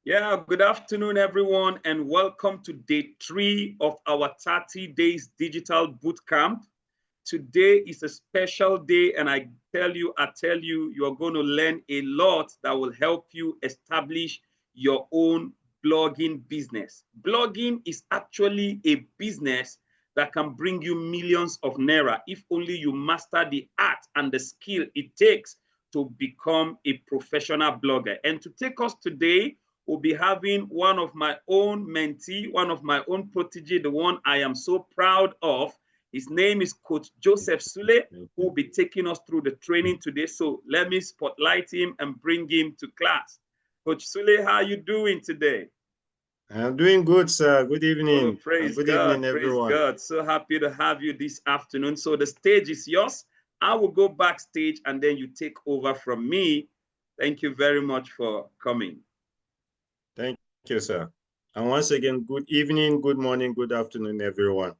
Yeah, good afternoon, everyone, and welcome to day 3 of our 30 days digital bootcamp. Today is a special day, and I tell you, you are going to learn a lot that will help you establish your own blogging business. Blogging is actually a business that can bring you millions of naira if only you master the art and the skill it takes to become a professional blogger. And to take us today, we'll be having one of my own mentee, one of my own protege, the one I am so proud of. His name is Coach Joseph Sule, who will be taking us through the training today. So let me spotlight him and bring him to class. Coach Sule, how are you doing today? I'm doing good, sir. Good Oh, evening. praise Good evening, God, praise everyone. God. So happy to have you this afternoon. So the stage is yours. I will go backstage and then you take over from me. Thank you very much for coming. Thank you, sir. And once again, good evening, good morning, good afternoon, everyone.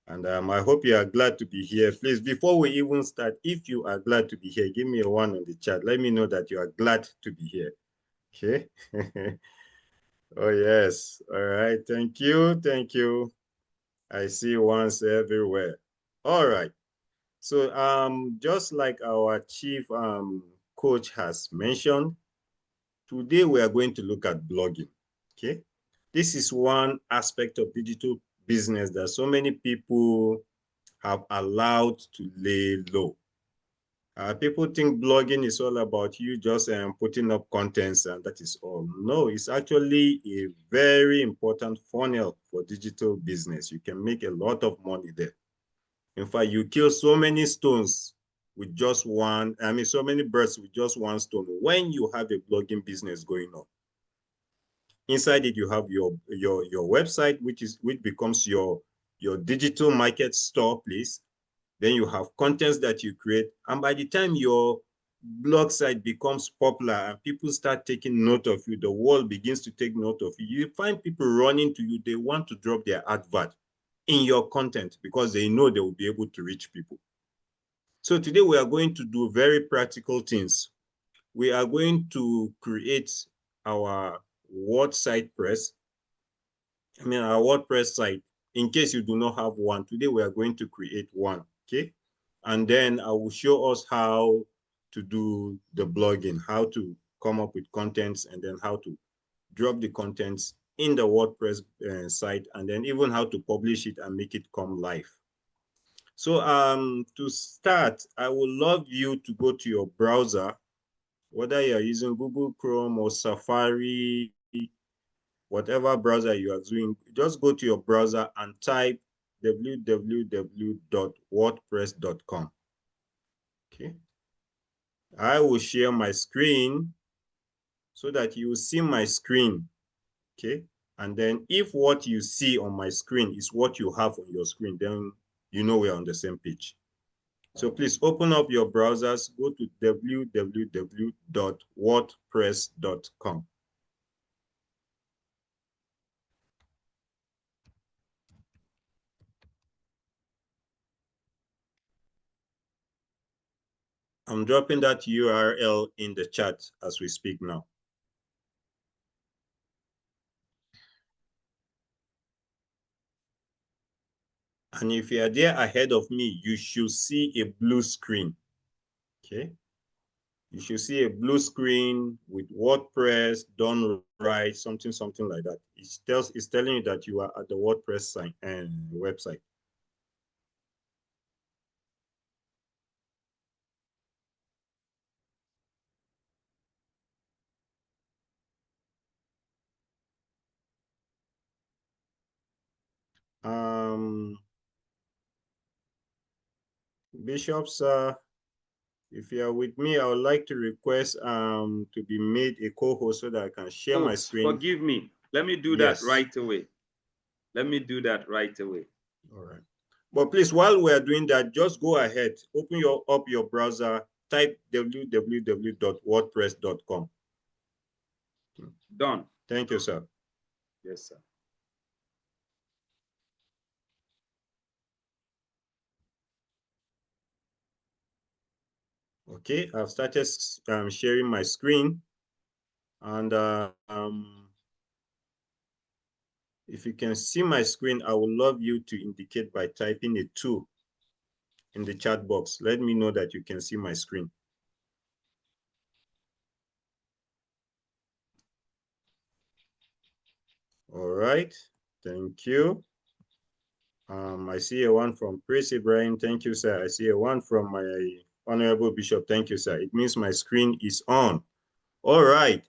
And I hope you are glad to be here. Please, before we even start, if you are glad to be here, give me a one on the chat. Let me know that you are glad to be here. Okay? Oh, yes. All right. Thank you. Thank you. I see ones everywhere. All right. So just like our chief coach has mentioned, today we are going to look at blogging. Okay, this is one aspect of digital business that so many people have allowed to lay low. People think blogging is all about you just putting up contents and that is all. No, it's actually a very important funnel for digital business. You can make a lot of money there. In fact, you kill so many stones with just one, so many birds with just one stone when you have a blogging business going on. Inside it, you have your website, which becomes your digital market store place. Then you have contents that you create, and by the time your blog site becomes popular and people start taking note of you, the world begins to take note of you. You find people running to you. They want to drop their advert in your content because they know they will be able to reach people. So today we are going to do very practical things. We are going to create our WordPress our WordPress site. In case you do not have one, today we are going to create one, okay? And then I will show us how to do the blogging, how to come up with contents, and then how to drop the contents in the WordPress site, and then even how to publish it and make it come live. So to start, I would love you to go to your browser, whether you're using Google Chrome or Safari, whatever browser you are using, just go to your browser and type www.wordpress.com. Okay. I will share my screen so that you will see my screen. Okay. And then if what you see on my screen is what you have on your screen, then you know we're on the same page. So please open up your browsers, go to www.wordpress.com. I'm dropping that URL in the chat as we speak now. And if you are there ahead of me, you should see a blue screen. Okay. You should see a blue screen with WordPress done right, something like that. It's telling you that you are at the WordPress site and website. Um, Bishops, if you are with me, I would like to request to be made a co-host so that I can share my Oops, screen. forgive me. Let me do that Yes. right away. Let me do that right away. All right. But please, while we are doing that, just go ahead, open up your browser, type www.wordpress.com. Done. Thank you, sir. Yes, sir. Okay, I've started sharing my screen, and If you can see my screen, I would love you to indicate by typing a 2 in the chat box. Let me know that you can see my screen. All right, thank you. I see a 1 from Praise Ibrahim. Thank you, sir. I see a 1 from my Honorable Bishop. Thank you, sir. It means my screen is on. All right.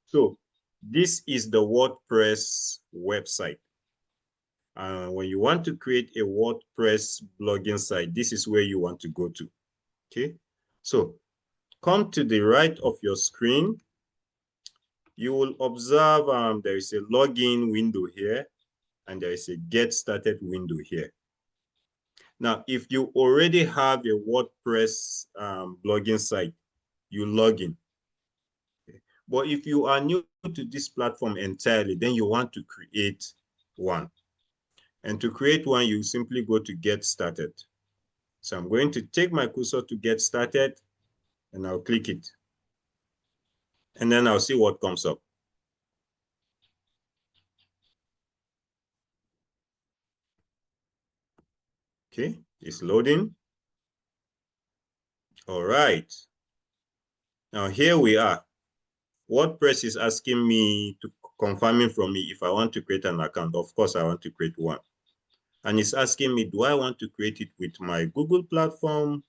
So this is the WordPress website. When you want to create a WordPress blogging site, this is where you want to go to. Okay. So come to the right of your screen. You will observe there is a login window here, and there is a get started window here. Now, if you already have a WordPress blogging site, you log in. Okay. But if you are new to this platform entirely, then you want to create one. And to create one, you simply go to get started. So I'm going to take my cursor to get started, and I'll click it. And then I'll see what comes up. Okay, it's loading. All right. Now here we are. WordPress is asking me to confirming from me if I want to create an account. Of course, I want to create one. And it's asking me, do I want to create it with my Google platform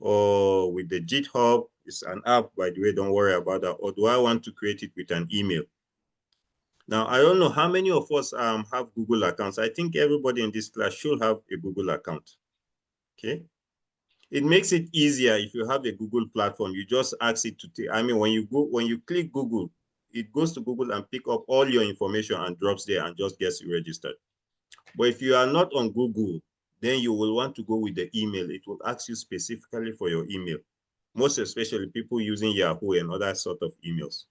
or with the GitHub? It's an app, by the way, don't worry about that. Or do I want to create it with an email? Now, I don't know how many of us have Google accounts. I think everybody in this class should have a Google account. Okay. It makes it easier if you have a Google platform. You just ask it to take, I mean, when you click Google, it goes to Google and pick up all your information and drops there and just gets you registered. But if you are not on Google, then you will want to go with the email. It will ask you specifically for your email, most especially people using Yahoo and other sort of emails.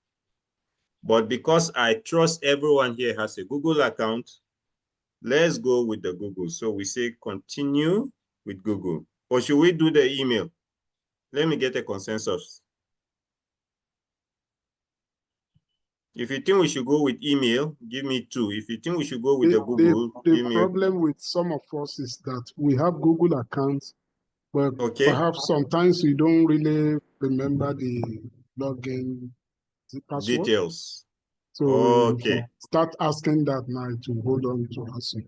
But because I trust everyone here has a Google account, let's go with the Google. So we say continue with Google. Or should we do the email? Let me get a consensus. If you think we should go with email, give me 2. If you think we should go with the Google, the problem with some of us is that we have Google accounts, but perhaps sometimes we don't really remember the login, the password. Details. So we start asking that now to hold on to answer.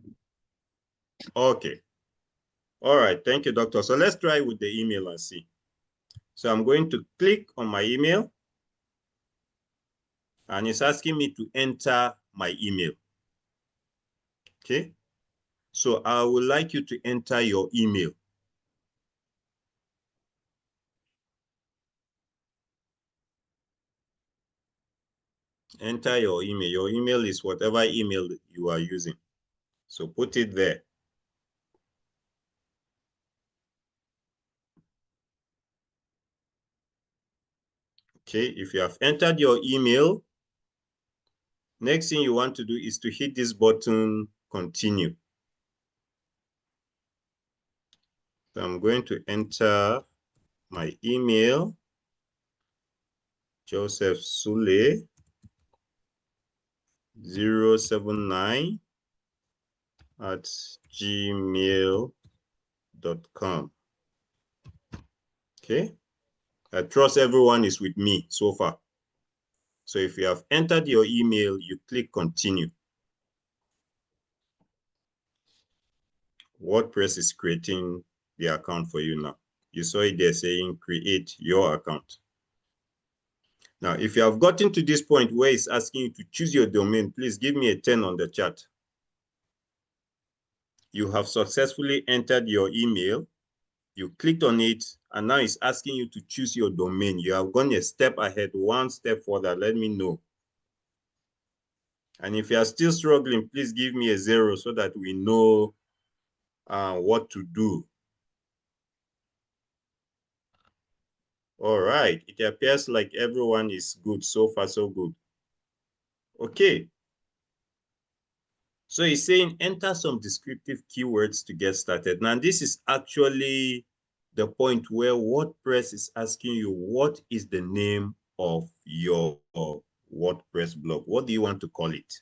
Okay. All right. Thank you, doctor. So let's try with the email and see. So I'm going to click on my email, and it's asking me to enter my email. Okay. So I would like you to enter your email. Enter your email. Your email is whatever email you are using. So put it there. Okay, if you have entered your email, next thing you want to do is to hit this button, continue. So I'm going to enter my email, Joseph Sule 079 at gmail.com. Okay, I trust everyone is with me so far. So if you have entered your email, you click continue. WordPress is creating the account for you now. You saw it there saying create your account. Now, if you have gotten to this point where it's asking you to choose your domain, please give me a 10 on the chat. You have successfully entered your email. You clicked on it, and now it's asking you to choose your domain. You have gone a step ahead, one step further. Let me know. And if you are still struggling, please give me a 0 so that we know what to do. All right, it appears like everyone is good. So far, so good. Okay. So it's saying enter some descriptive keywords to get started. Now, this is actually the point where WordPress is asking you, what is the name of your WordPress blog? What do you want to call it?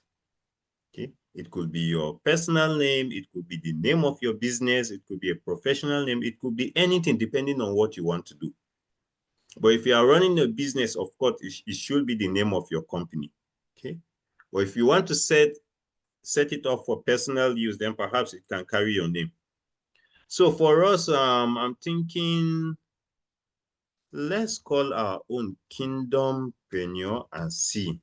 Okay. It could be your personal name. It could be the name of your business. It could be a professional name. It could be anything depending on what you want to do. But if you are running a business, of course, it should be the name of your company. Okay. But if you want to set it up for personal use, then perhaps it can carry your name. So for us, I'm thinking, let's call our own Kingdompreneur and see.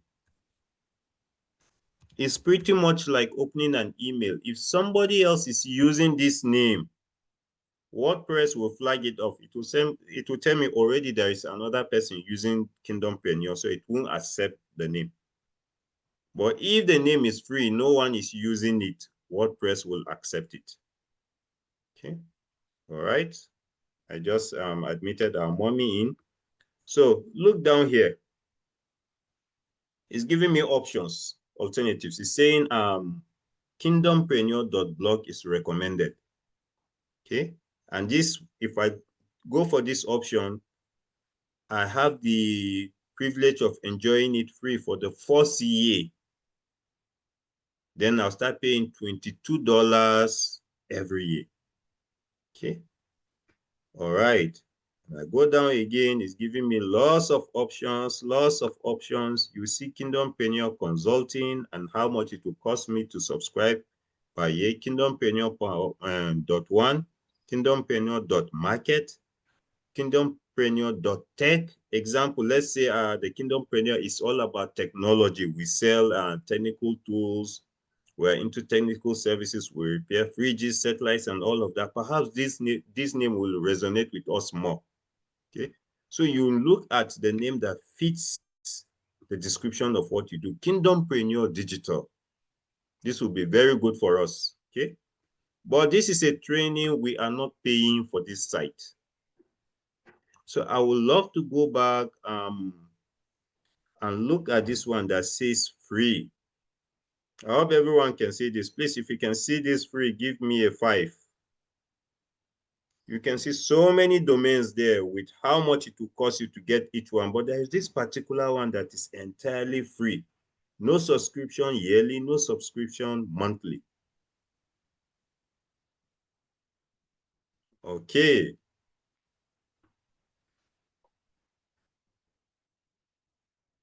It's pretty much like opening an email. If somebody else is using this name, WordPress will flag it off. It will tell me already there is another person using Kingdompreneur, so it won't accept the name. But if the name is free, no one is using it, WordPress will accept it. Okay. All right. I just admitted our mommy in. So look down here. It's giving me options, alternatives. It's saying kingdompreneur.blog is recommended. Okay. And this, if I go for this option, I have the privilege of enjoying it free for the first year. Then I'll start paying $22 every year. Okay. All right. And I go down again, it's giving me lots of options. You see Kingdompreneur Consulting and how much it will cost me to subscribe per year. Kingdompreneur.1, Kingdompreneur.market, Kingdompreneur.tech. Example, let's say the Kingdompreneur is all about technology. We sell technical tools. We're into technical services. We repair fridges, satellites, and all of that. Perhaps this name will resonate with us more. Okay, so you look at the name that fits the description of what you do. Kingdompreneur Digital. This will be very good for us. Okay, but this is a training. We are not paying for this site. So I would love to go back and look at this one that says free. I hope everyone can see this. Please, if you can see this free, give me a 5. You can see so many domains there with how much it will cost you to get each one. But there is this particular one that is entirely free. No subscription yearly, no subscription monthly. Okay.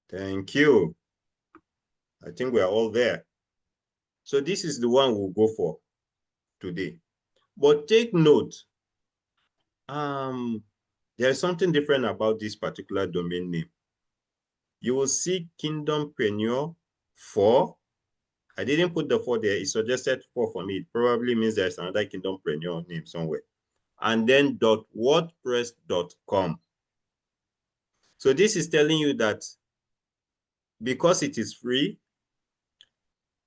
Thank you. I think we are all there. So this is the one we'll go for today. But take note, there's something different about this particular domain name. You will see Kingdompreneur 4. I didn't put the 4 there. It suggested 4 for me. It probably means there's another Kingdompreneur name somewhere. And then .wordpress.com. So this is telling you that because it is free,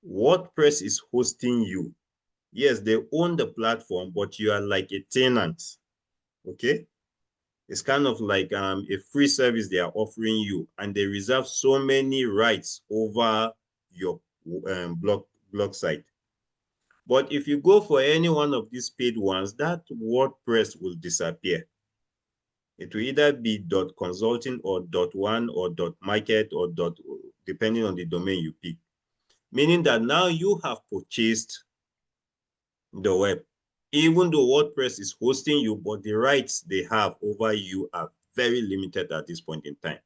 WordPress is hosting you. Yes, they own the platform, but you are like a tenant. Okay? It's kind of like a free service they are offering you, and they reserve so many rights over your blog site. But if you go for any one of these paid ones, that WordPress will disappear. It will either be .consulting or .1 or .market or depending on the domain you pick. Meaning that now you have purchased the web. Even though WordPress is hosting you, but the rights they have over you are very limited at this point in time.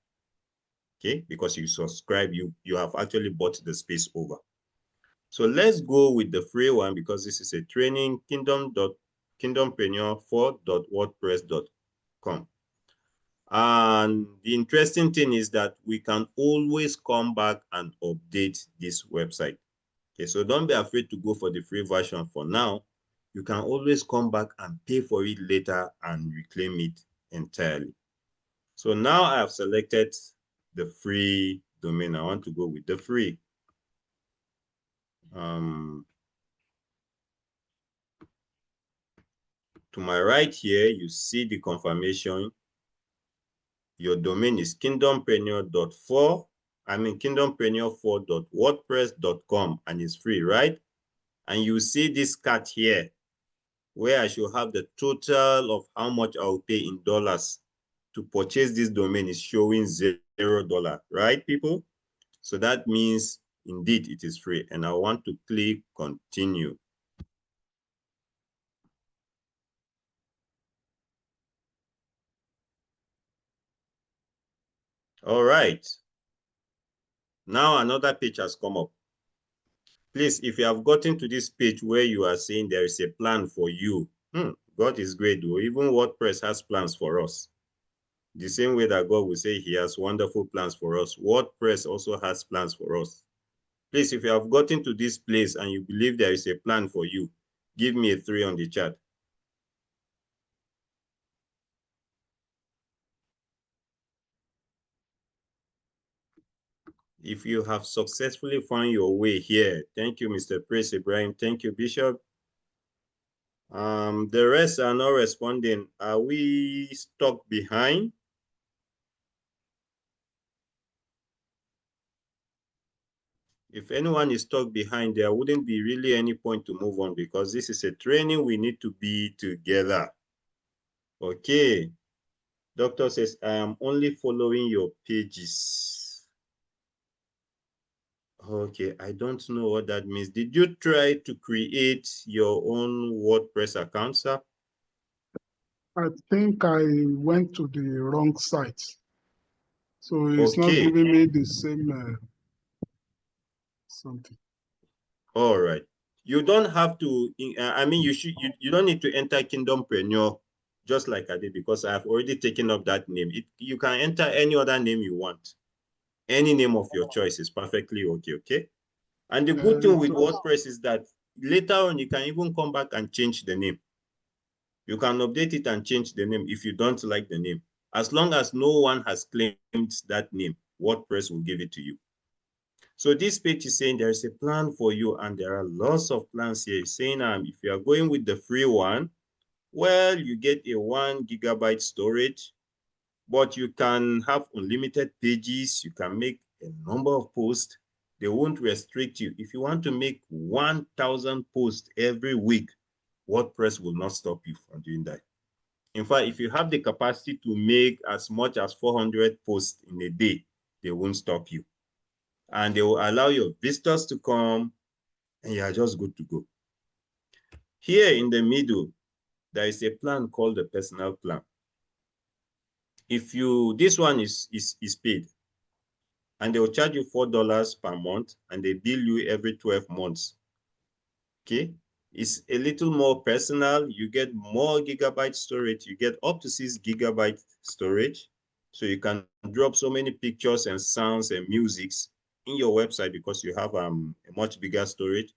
Okay, because you subscribe, you have actually bought the space over. So let's go with the free one because this is a training, kingdompreneur4.wordpress.com. And the interesting thing is that we can always come back and update this website. Okay, so don't be afraid to go for the free version for now. You can always come back and pay for it later and reclaim it entirely. So now I have selected the free domain. I want to go with the free. To my right here, you see the confirmation. Your domain is kingdompreneur4.wordpress.com, and it's free, right? And you see this card here where I should have the total of how much I'll pay in dollars to purchase this domain is showing $0, right, people? So that means Indeed, it is free. And I want to click continue. All right. Now another page has come up. Please, if you have gotten to this page where you are saying there is a plan for you, God is great though. Even WordPress has plans for us. The same way that God will say he has wonderful plans for us, WordPress also has plans for us. Please, if you have gotten to this place and you believe there is a plan for you, give me a 3 on the chat. If you have successfully found your way here, thank you, Mr. Praise Ibrahim. Thank you, Bishop. The rest are not responding. Are we stuck behind? If anyone is stuck behind, there wouldn't be really any point to move on because this is a training we need to be together. Okay. Doctor says, I am only following your pages. Okay, I don't know what that means. Did you try to create your own WordPress account, sir? I think I went to the wrong site. So it's not giving me the same something. All right. You don't have to, I mean, you don't need to enter Kingdompreneur just like I did because I've already taken up that name. You can enter any other name you want. Any name of your choice is perfectly okay, okay? And the good thing with WordPress is that later on, you can even come back and change the name. You can update it and change the name if you don't like the name. As long as no one has claimed that name, WordPress will give it to you. So this page is saying there's a plan for you, and there are lots of plans here. It's saying if you are going with the free one, well, you get a 1 GB storage, but you can have unlimited pages. You can make a number of posts. They won't restrict you. If you want to make 1,000 posts every week, WordPress will not stop you from doing that. In fact, if you have the capacity to make as much as 400 posts in a day, they won't stop you. And they will allow your visitors to come, and you are just good to go. Here in the middle, there is a plan called the personal plan. If you, this one is paid, and they will charge you $4 per month, and they bill you every 12 months. Okay, it's a little more personal. You get more gigabyte storage. You get up to 6 GB storage, so you can drop so many pictures and sounds and musics in your website because you have a much bigger storage.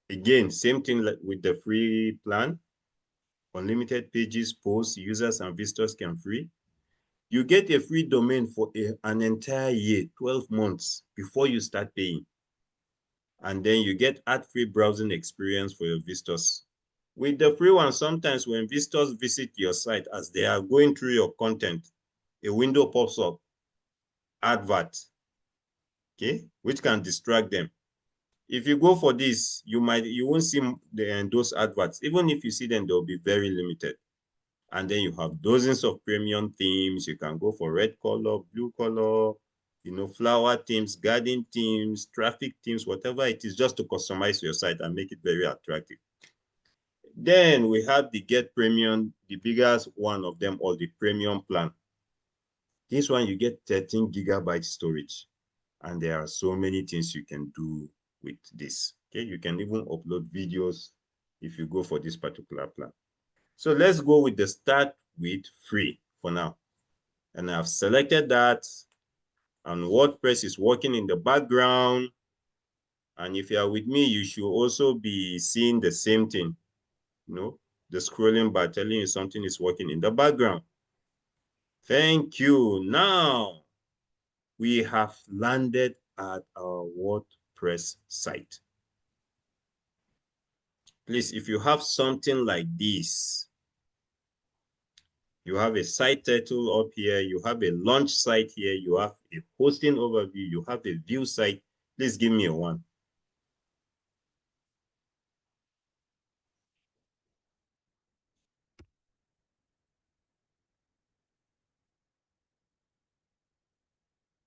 Again, same thing like with the free plan. Unlimited pages, posts, users and visitors can free. You get a free domain for an entire year, 12 months before you start paying. And then you get ad-free browsing experience for your visitors. With the free one, sometimes when visitors visit your site, as they are going through your content, a window pops up, advert, okay, which can distract them. If you go for this, you won't see those adverts. Even if you see them, they'll be very limited. And then you have dozens of premium themes. You can go for red color, blue color, flower themes, garden themes, traffic themes, whatever it is, just to customize your site and make it very attractive. Then we have the Get Premium, the biggest one of them, or the premium plan. This one, you get 13 GB storage. And there are so many things you can do with this. Okay, you can even upload videos if you go for this particular plan. So let's go with the start with free for now. And I've selected that, and WordPress is working in the background. And if you are with me, you should also be seeing the same thing, the scrolling bar telling you something is working in the background. Thank you. Now we have landed at our WordPress site. Please, if you have something like this, you have a site title up here, you have a launch site here, you have a hosting overview, you have a view site, please give me a 1.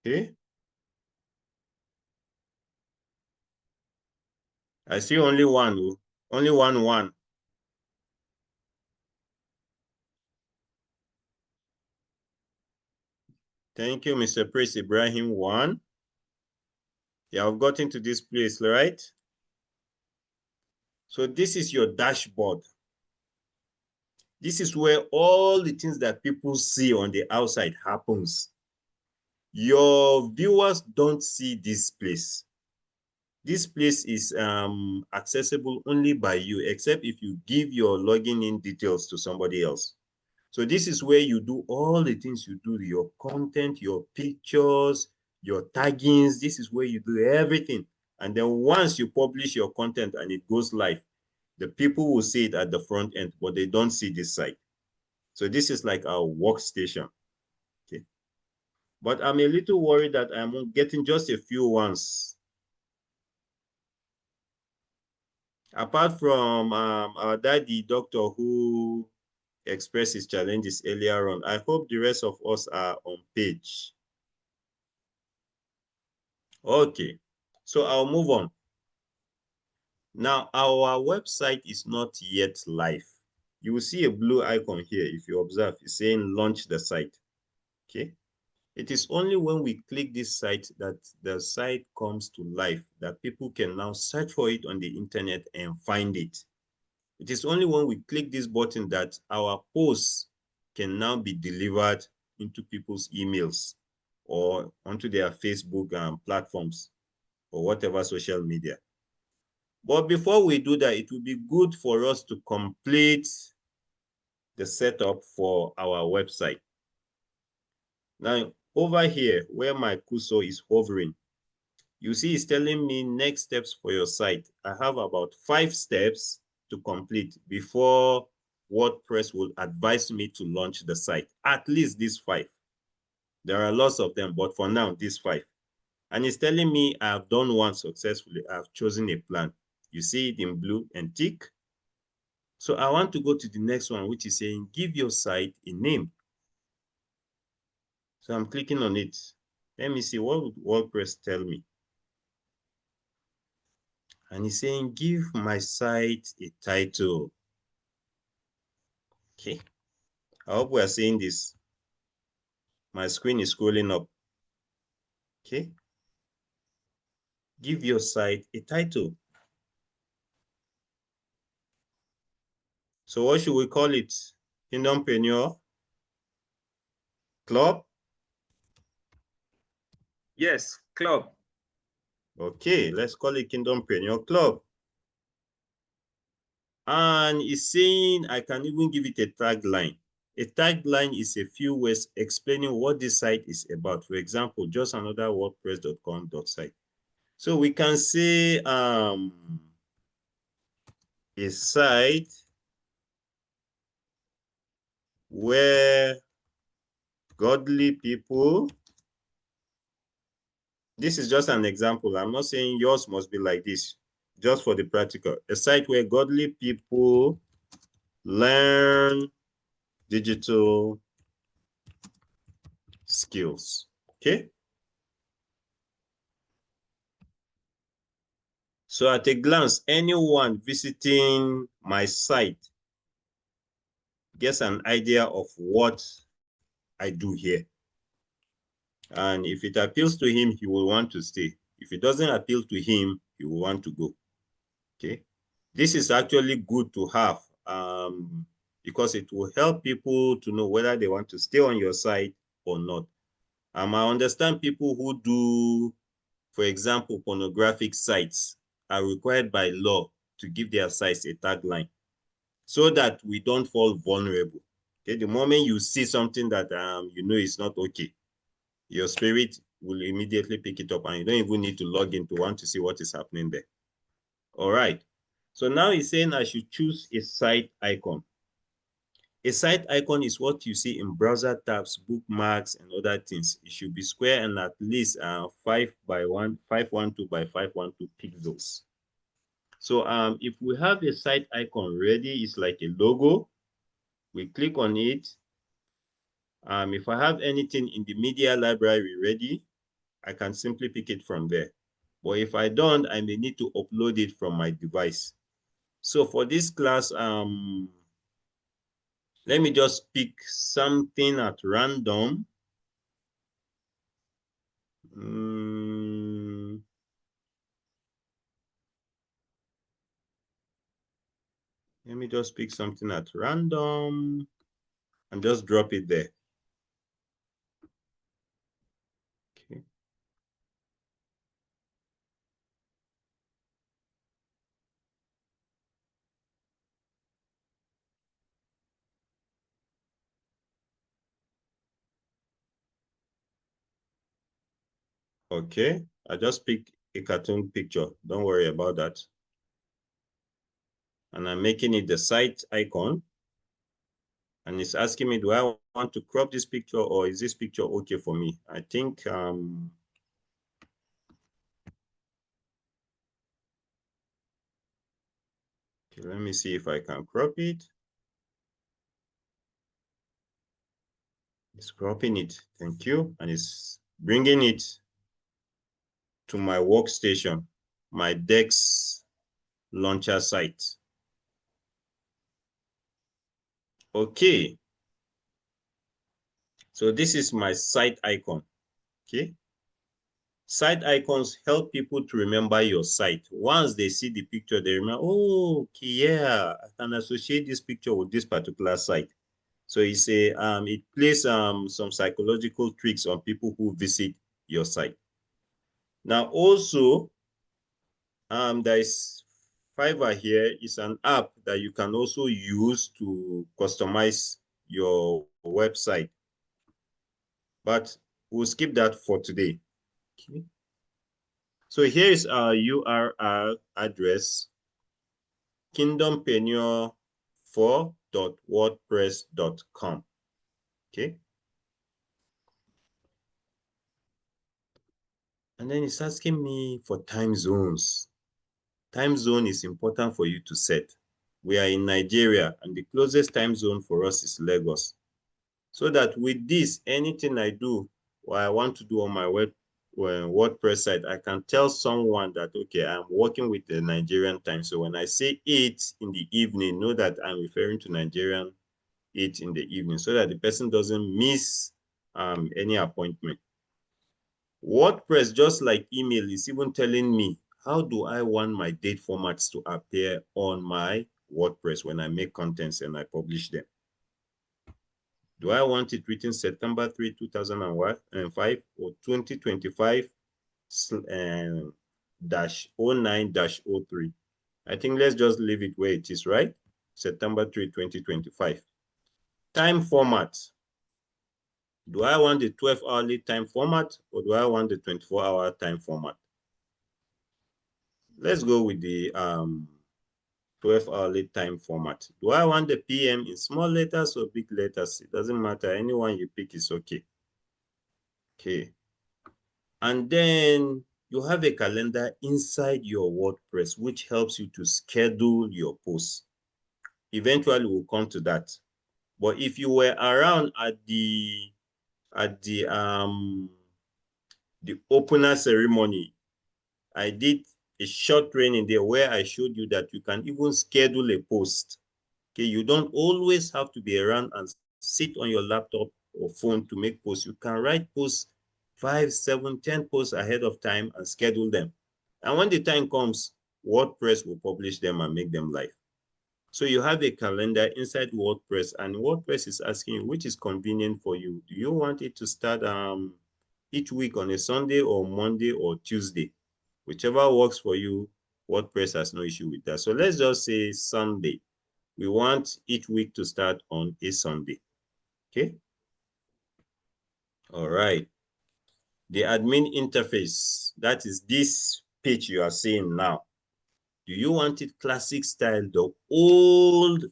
Okay. I see only one. Only one. Thank you, Mr. Prince Ibrahim. One. Yeah, I've gotten to this place, right? So this is your dashboard. This is where all the things that people see on the outside happens. Your viewers don't see this place. This place is accessible only by you, except if you give your login in details to somebody else. So this is where you do all the things you do, your content, your pictures, your taggings. This is where you do everything. And then once you publish your content and it goes live, the people will see it at the front end, but they don't see this side. So this is like our workstation. Okay. But I'm a little worried that I'm getting just a few ones. Apart from our daddy doctor who expressed his challenges earlier on, I hope the rest of us are on page. Okay, so I'll move on. Now, our website is not yet live. You will see a blue icon here. If you observe, it's saying launch the site. Okay. It is only when we click this site that the site comes to life, that people can now search for it on the internet and find it. It is only when we click this button that our posts can now be delivered into people's emails or onto their Facebook platforms or whatever social media. But before we do that, it will be good for us to complete the setup for our website. Now, over here, where my cursor is hovering, you see it's telling me next steps for your site. I have about 5 steps to complete before WordPress will advise me to launch the site. At least these 5. There are lots of them, but for now, these 5. And it's telling me I have done one successfully. I've chosen a plan. You see it in blue and tick. So I want to go to the next one, which is saying, give your site a name. So I'm clicking on it. Let me see, what would WordPress tell me? And it's saying, give my site a title. Okay. I hope we are seeing this. My screen is scrolling up. Okay. Give your site a title. So what should we call it? Kingdompreneur Club? Yes, club. Okay, let's call it Kingdompreneur Club. And it's saying I can even give it a tagline. A tagline is a few words explaining what this site is about. For example, just another wordpress.com site. So we can say a site where godly people, this is just an example. I'm not saying yours must be like this, just for the practical. A site where godly people learn digital skills. Okay. So at a glance, anyone visiting my site gets an idea of what I do here. And if it appeals to him, he will want to stay. If it doesn't appeal to him, he will want to go. Okay. This is actually good to have because it will help people to know whether they want to stay on your site or not. I understand people who do, for example, pornographic sites are required by law to give their sites a tagline so that we don't fall vulnerable. Okay, the moment you see something that you know is not okay, your spirit will immediately pick it up and you don't even need to log in to want to see what is happening there. All right. So now he's saying I should choose a site icon. A site icon is what you see in browser tabs, bookmarks, and other things. It should be square and at least 512 by 512 pixels. So if we have a site icon ready, it's like a logo. We click on it. If I have anything in the media library ready, I can simply pick it from there. But if I don't, I may need to upload it from my device. So for this class, let me just pick something at random. Let me just pick something at random and just drop it there. Okay. Okay, I just picked a cartoon picture. Don't worry about that. And I'm making it the site icon. And it's asking me, do I want to crop this picture or is this picture okay for me? I think, okay, let me see if I can crop it. It's cropping it. Thank you. And it's bringing it to my workstation, my Dex launcher site. Okay. So this is my site icon. Okay. Site icons help people to remember your site. Once they see the picture, they remember, oh, okay, yeah, I can associate this picture with this particular site. So it plays some psychological tricks on people who visit your site. Now also, there is Fiverr here is an app that you can also use to customize your website. But we'll skip that for today. Okay. So here is our URL address, kingdompreneur4.wordpress.com. Okay. And then it's asking me for time zones. Time zone is important for you to set. We are in Nigeria, and the closest time zone for us is Lagos. So that with this, anything I do or I want to do on my WordPress site, I can tell someone that, okay, I'm working with the Nigerian time. So when I say 8 in the evening, know that I'm referring to Nigerian 8 in the evening, so that the person doesn't miss any appointment. WordPress, just like email, is even telling me, how do I want my date formats to appear on my WordPress when I make contents and I publish them? Do I want it written September 3, 2005 or 2025 dash 09 dash 03? I think let's just leave it where it is, right? September 3, 2025. Time format. Do I want the 12-hourly time format or do I want the 24-hour time format? Let's go with the 12-hourly time format. Do I want the PM in small letters or big letters? It doesn't matter. Anyone you pick is okay. Okay. And then you have a calendar inside your WordPress, which helps you to schedule your posts. Eventually, we'll come to that. But if you were around at the opener ceremony, I did a short training there where I showed you that you can even schedule a post. Okay, you don't always have to be around and sit on your laptop or phone to make posts. You can write posts 5, 7, 10 posts ahead of time and schedule them. And when the time comes, WordPress will publish them and make them live. So you have a calendar inside WordPress, and WordPress is asking you which is convenient for you. Do you want it to start each week on a Sunday or Monday or Tuesday? Whichever works for you, WordPress has no issue with that. So let's just say Sunday. We want each week to start on a Sunday. Okay. All right. The admin interface, that is this page you are seeing now. Do you want it classic style, the old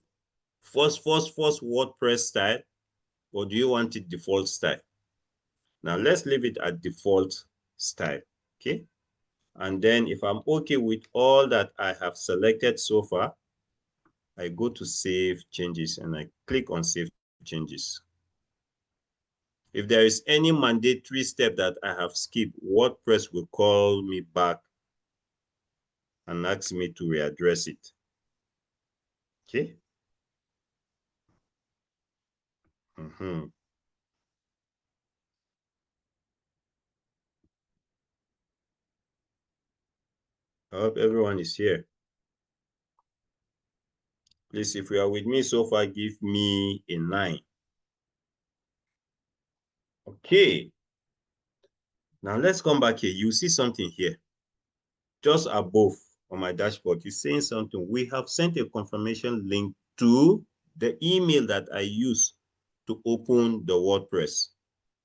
first WordPress style, or do you want it default style? Now let's leave it at default style. Okay. And then if I'm okay with all that I have selected so far, I go to save changes and I click on save changes. If there is any mandatory step that I have skipped, WordPress will call me back and ask me to readdress it. Okay. I hope everyone is here. Please, if you are with me so far, give me a 9. Okay. Now let's come back here. You see something here. Just above on my dashboard, it's saying something. We have sent a confirmation link to the email that I use to open the WordPress.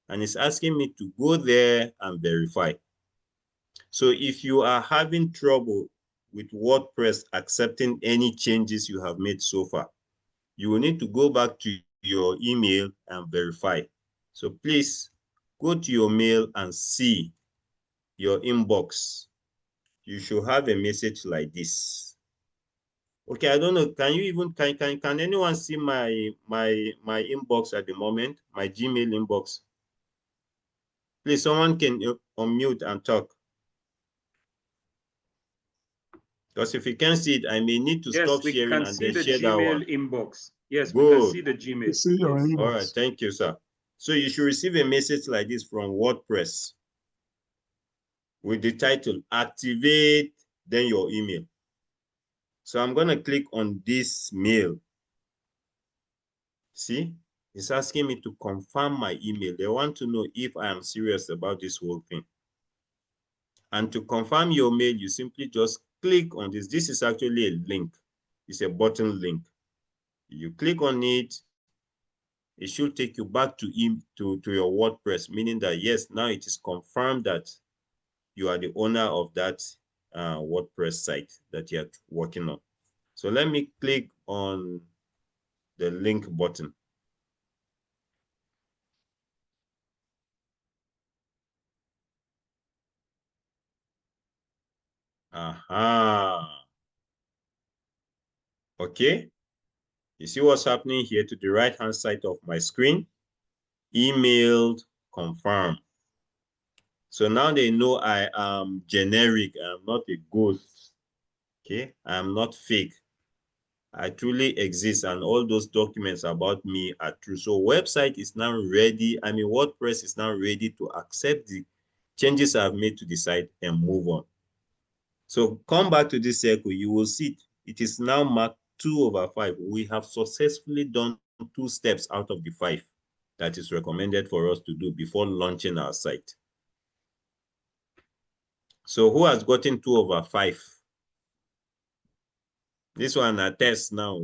And it's asking me to go there and verify. So if you are having trouble with WordPress accepting any changes you have made so far, you will need to go back to your email and verify. So please go to your mail and see your inbox. You should have a message like this. Okay, I don't know. Can you even can anyone see my inbox at the moment? My Gmail inbox. Please, someone can unmute and talk. Because if you can't see it, I may need to stop sharing and then share that one. Inbox. Yes, good. We can see the Gmail. You see your inbox. All right, thank you, sir. So you should receive a message like this from WordPress with the title, activate, then your email. So I'm going to click on this mail. See, it's asking me to confirm my email. They want to know if I am serious about this whole thing. And to confirm your mail, you simply just click on this. This is actually a link. It's a button link. You click on it, it should take you back to your WordPress, meaning that yes, now it is confirmed that you are the owner of that WordPress site that you're working on. So let me click on the link button. Aha. Okay. You see what's happening here to the right-hand side of my screen? Emailed, confirm. So now they know I am generic. I'm not a ghost. Okay. I'm not fake. I truly exist, and all those documents about me are true. So website is now ready. I mean, WordPress is now ready to accept the changes I've made to the site and move on. So come back to this circle, you will see it is now marked 2/5. We have successfully done 2 steps out of the 5 that is recommended for us to do before launching our site. So who has gotten 2/5? This one a test now.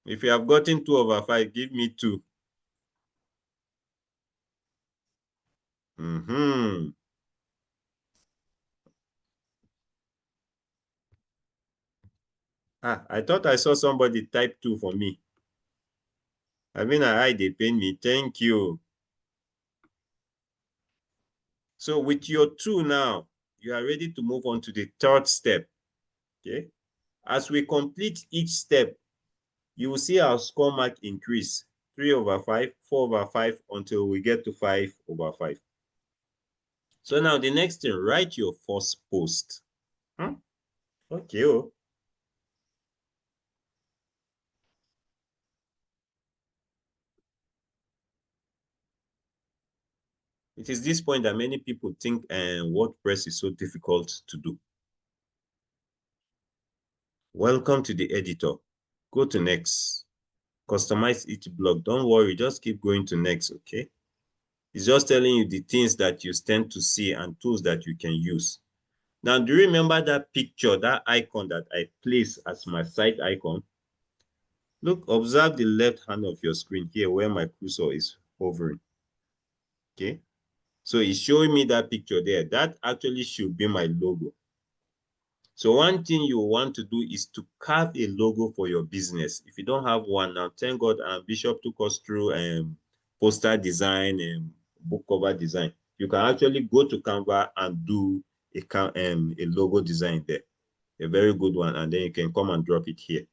If you have gotten 2/5, give me 2. I thought I saw somebody type 2 for me. I mean, they pain me. Thank you. So with your 2 now, you are ready to move on to the 3rd step. Okay. As we complete each step, you will see our score mark increase 3/5, 4/5 until we get to 5/5. So now the next thing, write your first post. Okay. It is this point that many people think WordPress is so difficult to do. Welcome to the editor. Go to next. Customize each block. Don't worry, just keep going to next, okay? It's just telling you the things that you tend to see and tools that you can use. Now, do you remember that picture, that icon that I placed as my site icon? Look, observe the left hand of your screen here where my cursor is hovering. Okay, so it's showing me that picture there. That actually should be my logo. So one thing you want to do is to carve a logo for your business. If you don't have one now, thank God Bishop took us through poster design and book cover design. You can actually go to Canva and do a logo design there, a very good one, and then you can come and drop it here.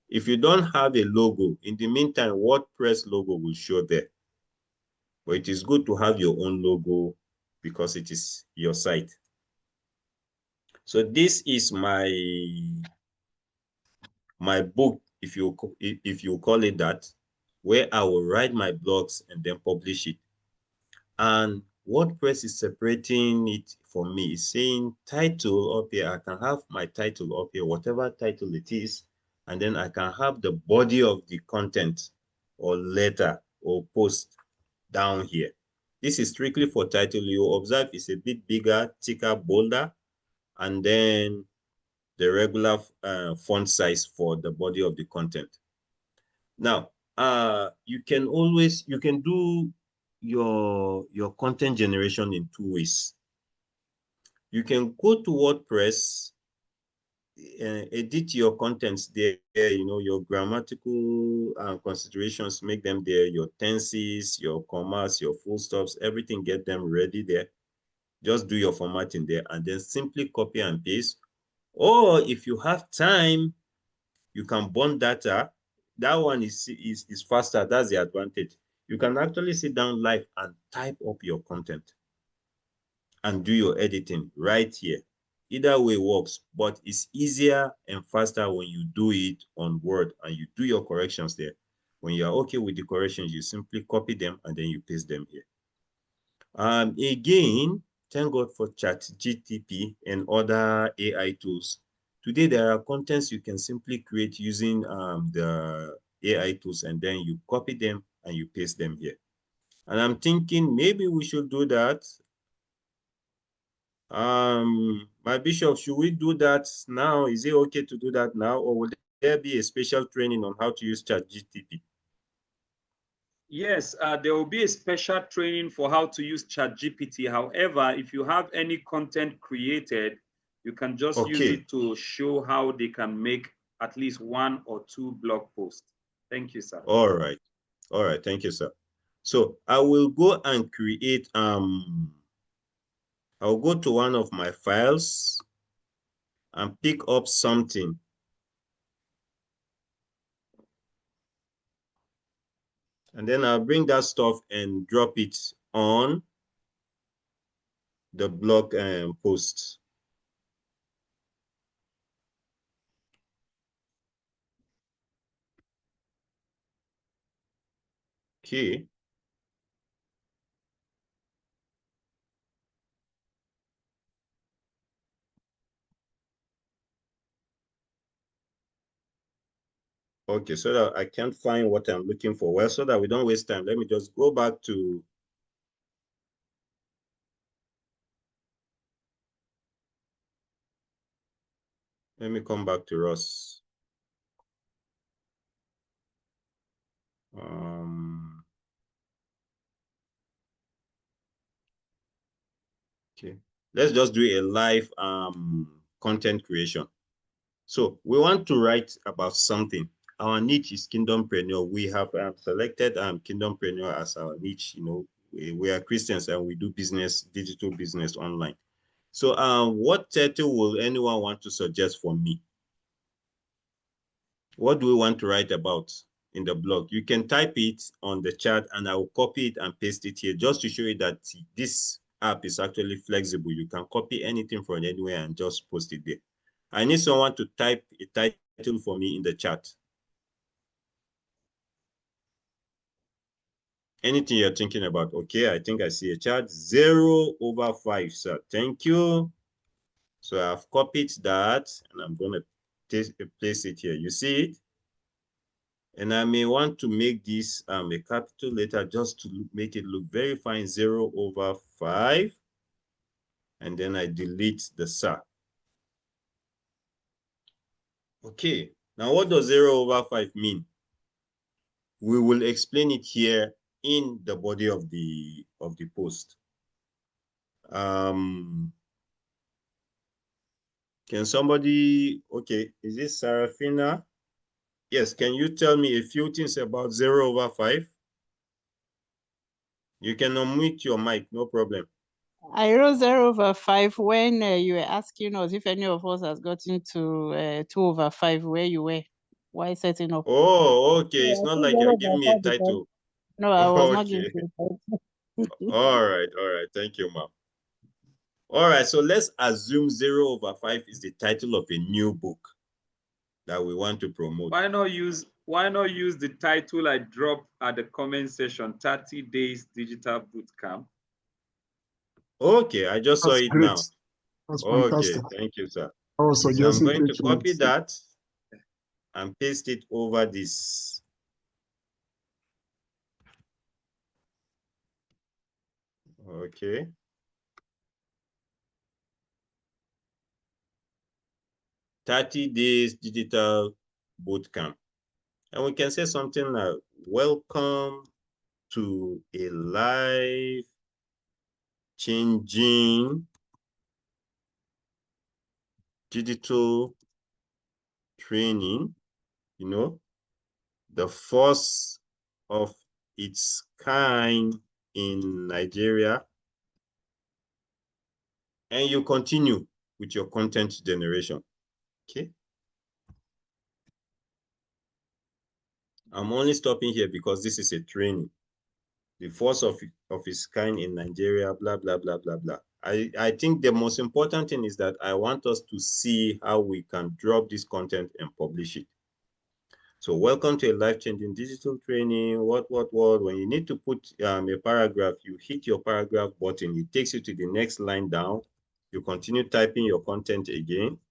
If you don't have a logo, in the meantime, WordPress logo will show there. But it is good to have your own logo because it is your site. So this is my book, if you call it that, where I will write my blogs and then publish it. And WordPress is separating it for me. It's saying title up here. I can have my title up here, whatever title it is, and then I can have the body of the content or letter or post down here. This is strictly for title. You observe it's a bit bigger, thicker, bolder, and then the regular font size for the body of the content. Now, you can do your content generation in two ways. You can go to WordPress, edit your contents there, your grammatical considerations, make them there, your tenses, your commas, your full stops, everything, get them ready there. Just do your formatting there and then simply copy and paste. Or if you have time, you can burn data. That one is faster. That's the advantage. You can actually sit down live and type up your content and do your editing right here. Either way works, but it's easier and faster when you do it on Word and you do your corrections there. When you're okay with the corrections, you simply copy them and then you paste them here. Again, thank God for ChatGPT and other AI tools. Today, there are contents you can simply create using the AI tools, and then you copy them and you paste them here. And I'm thinking maybe we should do that. My bishop, should we do that now? Is it okay to do that now, or will there be a special training on how to use ChatGPT? Yes, there will be a special training for how to use ChatGPT. However, if you have any content created, you can just use it to show how they can make at least 1 or 2 blog posts. Thank you, sir. All right. All right. Thank you, sir. So I will go and create, I'll go to one of my files and pick up something. And then I'll bring that stuff and drop it on the blog post. Okay. Okay, so that I can't find what I'm looking for. Well, so that we don't waste time, let me just go back to let me come back to Ross. Okay, let's just do a live content creation. So we want to write about something. Our niche is Kingdompreneur. We have selected Kingdompreneur as our niche. We are Christians and we do business, digital business online. So what title will anyone want to suggest for me? What do we want to write about in the blog? You can type it on the chat and I will copy it and paste it here just to show you that this app is actually flexible. You can copy anything from anywhere and just post it there. I need someone to type a title for me in the chat. Anything you're thinking about. Okay, I think I see a chat. 0/5, sir. Thank you. So I've copied that and I'm going to place it here. You see it? And I may want to make this a capital letter just to make it look very fine. 0/5. And then I delete the sir. Okay, now what does 0/5 mean? We will explain it here in the body of the post. Can somebody, okay, is this Sarafina? Yes, can you tell me a few things about 0/5? You can unmute your mic, no problem. I wrote 0/5 when you were asking us if any of us has gotten to 2/5 where you were while setting up. Oh, okay. Yeah, it's not like you're giving me a title. No, I was not Okay. giving you a title. All right. Thank you, ma'am. All right, so let's assume 0/5 is the title of a new book that we want to promote. Why not use the title I dropped at the comment section, 30 Days Digital Bootcamp? Okay, I just saw it great. now. That's Okay, fantastic. thank you, sir. I was So I'm suggesting going to copy treatments. that and paste it over this. Okay. "30 Days Digital Bootcamp." And we can say something like, "Welcome to a life-changing digital training, the first of its kind in Nigeria." And you continue with your content generation. Okay. I'm only stopping here because this is a training. The first of its kind in Nigeria, blah, blah, blah, blah, blah. I think the most important thing is that I want us to see how we can drop this content and publish it. So welcome to a life-changing digital training, what. When you need to put a paragraph, you hit your paragraph button. It takes you to the next line down. You continue typing your content again.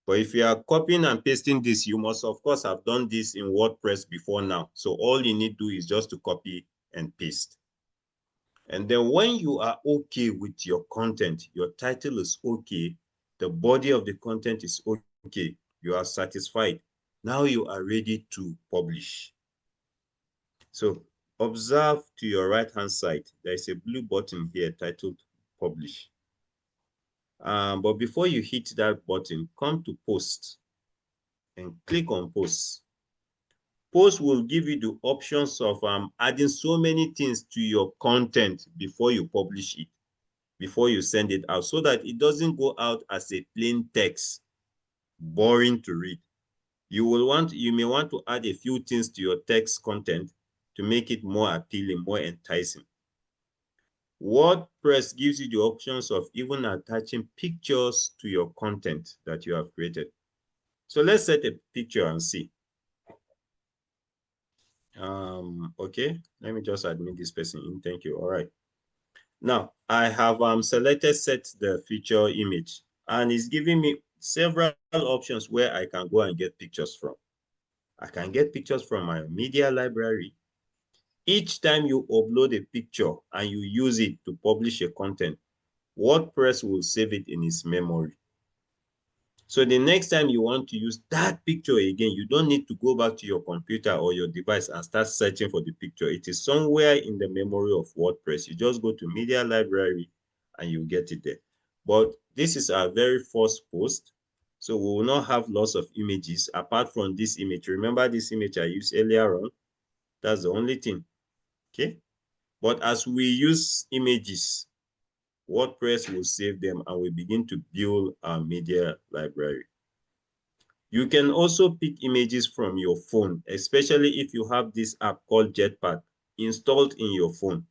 But if you are copying and pasting this, you must, of course, have done this in WordPress before now. So all you need to do is just to copy and paste. And then when you are okay with your content, your title is okay, the body of the content is okay, you are satisfied, now you are ready to publish. So observe to your right-hand side, there is a blue button here titled Publish. But before you hit that button, come to Post and click on Post. Post will give you the options of adding so many things to your content before you publish it, before you send it out, so that it doesn't go out as a plain text, boring to read. You may want to add a few things to your text content to make it more appealing, more enticing. WordPress gives you the options of even attaching pictures to your content that you have created. So let's set a picture and see. Okay, let me just admit this person in. Thank you. All right. Now I have selected set the feature image, and it's giving me several options where I can go and get pictures from. I can get pictures from my media library. Each time you upload a picture and you use it to publish a content, WordPress will save it in its memory. So the next time you want to use that picture again, you don't need to go back to your computer or your device and start searching for the picture. It is somewhere in the memory of WordPress. You just go to media library and you get it there. But this is our very first post, so we will not have lots of images apart from this image. Remember this image I used earlier on? That's the only thing. Okay. But as we use images, WordPress will save them and we begin to build our media library. You can also pick images from your phone, especially if you have this app called Jetpack installed in your phone.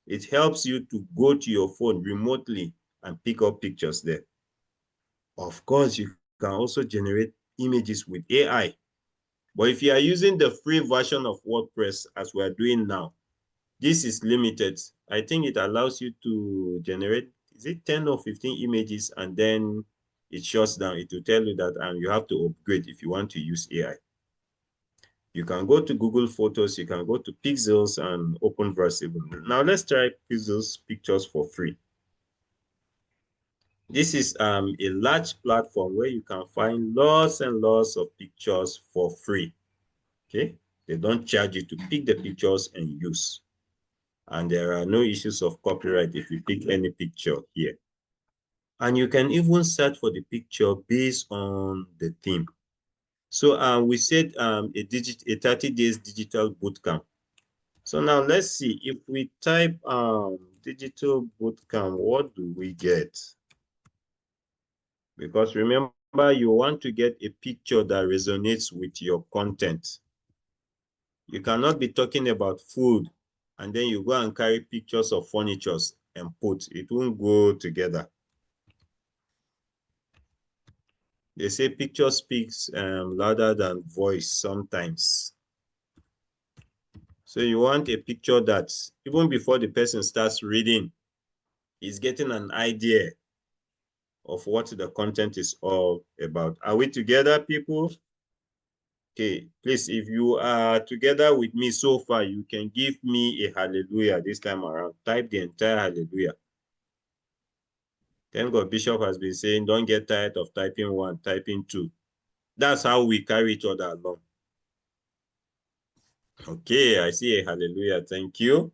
It helps you to go to your phone remotely and pick up pictures there. Of course, you can also generate images with AI. But if you are using the free version of WordPress, as we are doing now, this is limited. I think it allows you to generate, is it 10 or 15 images, and then it shuts down. It will tell you that you have to upgrade if you want to use AI. You can go to Google Photos, you can go to Pixels and open Versible. Now let's try Pixels Pictures for free. This is a large platform where you can find lots and lots of pictures for free. Okay, they don't charge you to pick the pictures and use. And there are no issues of copyright if you pick any picture here. And you can even search for the picture based on the theme. So we said a 30 days digital bootcamp. So now let's see, if we type digital bootcamp, what do we get? Because remember, you want to get a picture that resonates with your content. You cannot be talking about food and then you go and carry pictures of furnitures and put. It won't go together. They say picture speaks louder than voice sometimes. So you want a picture that even before the person starts reading, is getting an idea of what the content is all about. Are we together, people? Okay, please, if you are together with me so far, you can give me a hallelujah this time around. Type the entire hallelujah. Thank God Bishop has been saying, don't get tired of typing one, typing two. That's how we carry each other along. Okay, I see a hallelujah. Thank you.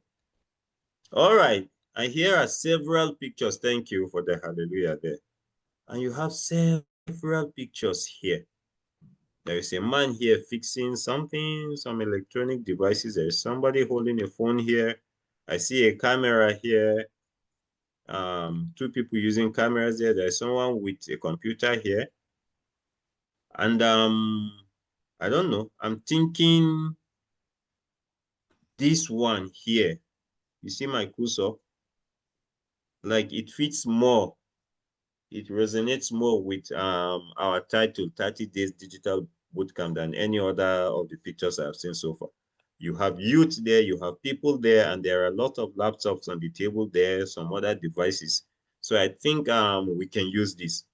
All right. And here are several pictures. Thank you for the hallelujah there. And you have several pictures here. There is a man here fixing something, some electronic devices. There is somebody holding a phone here. I see a camera here. Two people using cameras there. There's someone with a computer here. And I don't know. I'm thinking this one here. You see my cursor? Like it fits more. It resonates more with our title, 30 Days Digital Bootcamp, than any other of the pictures I've seen so far. You have youth there, you have people there, and there are a lot of laptops on the table there, some other devices. So I think we can use this.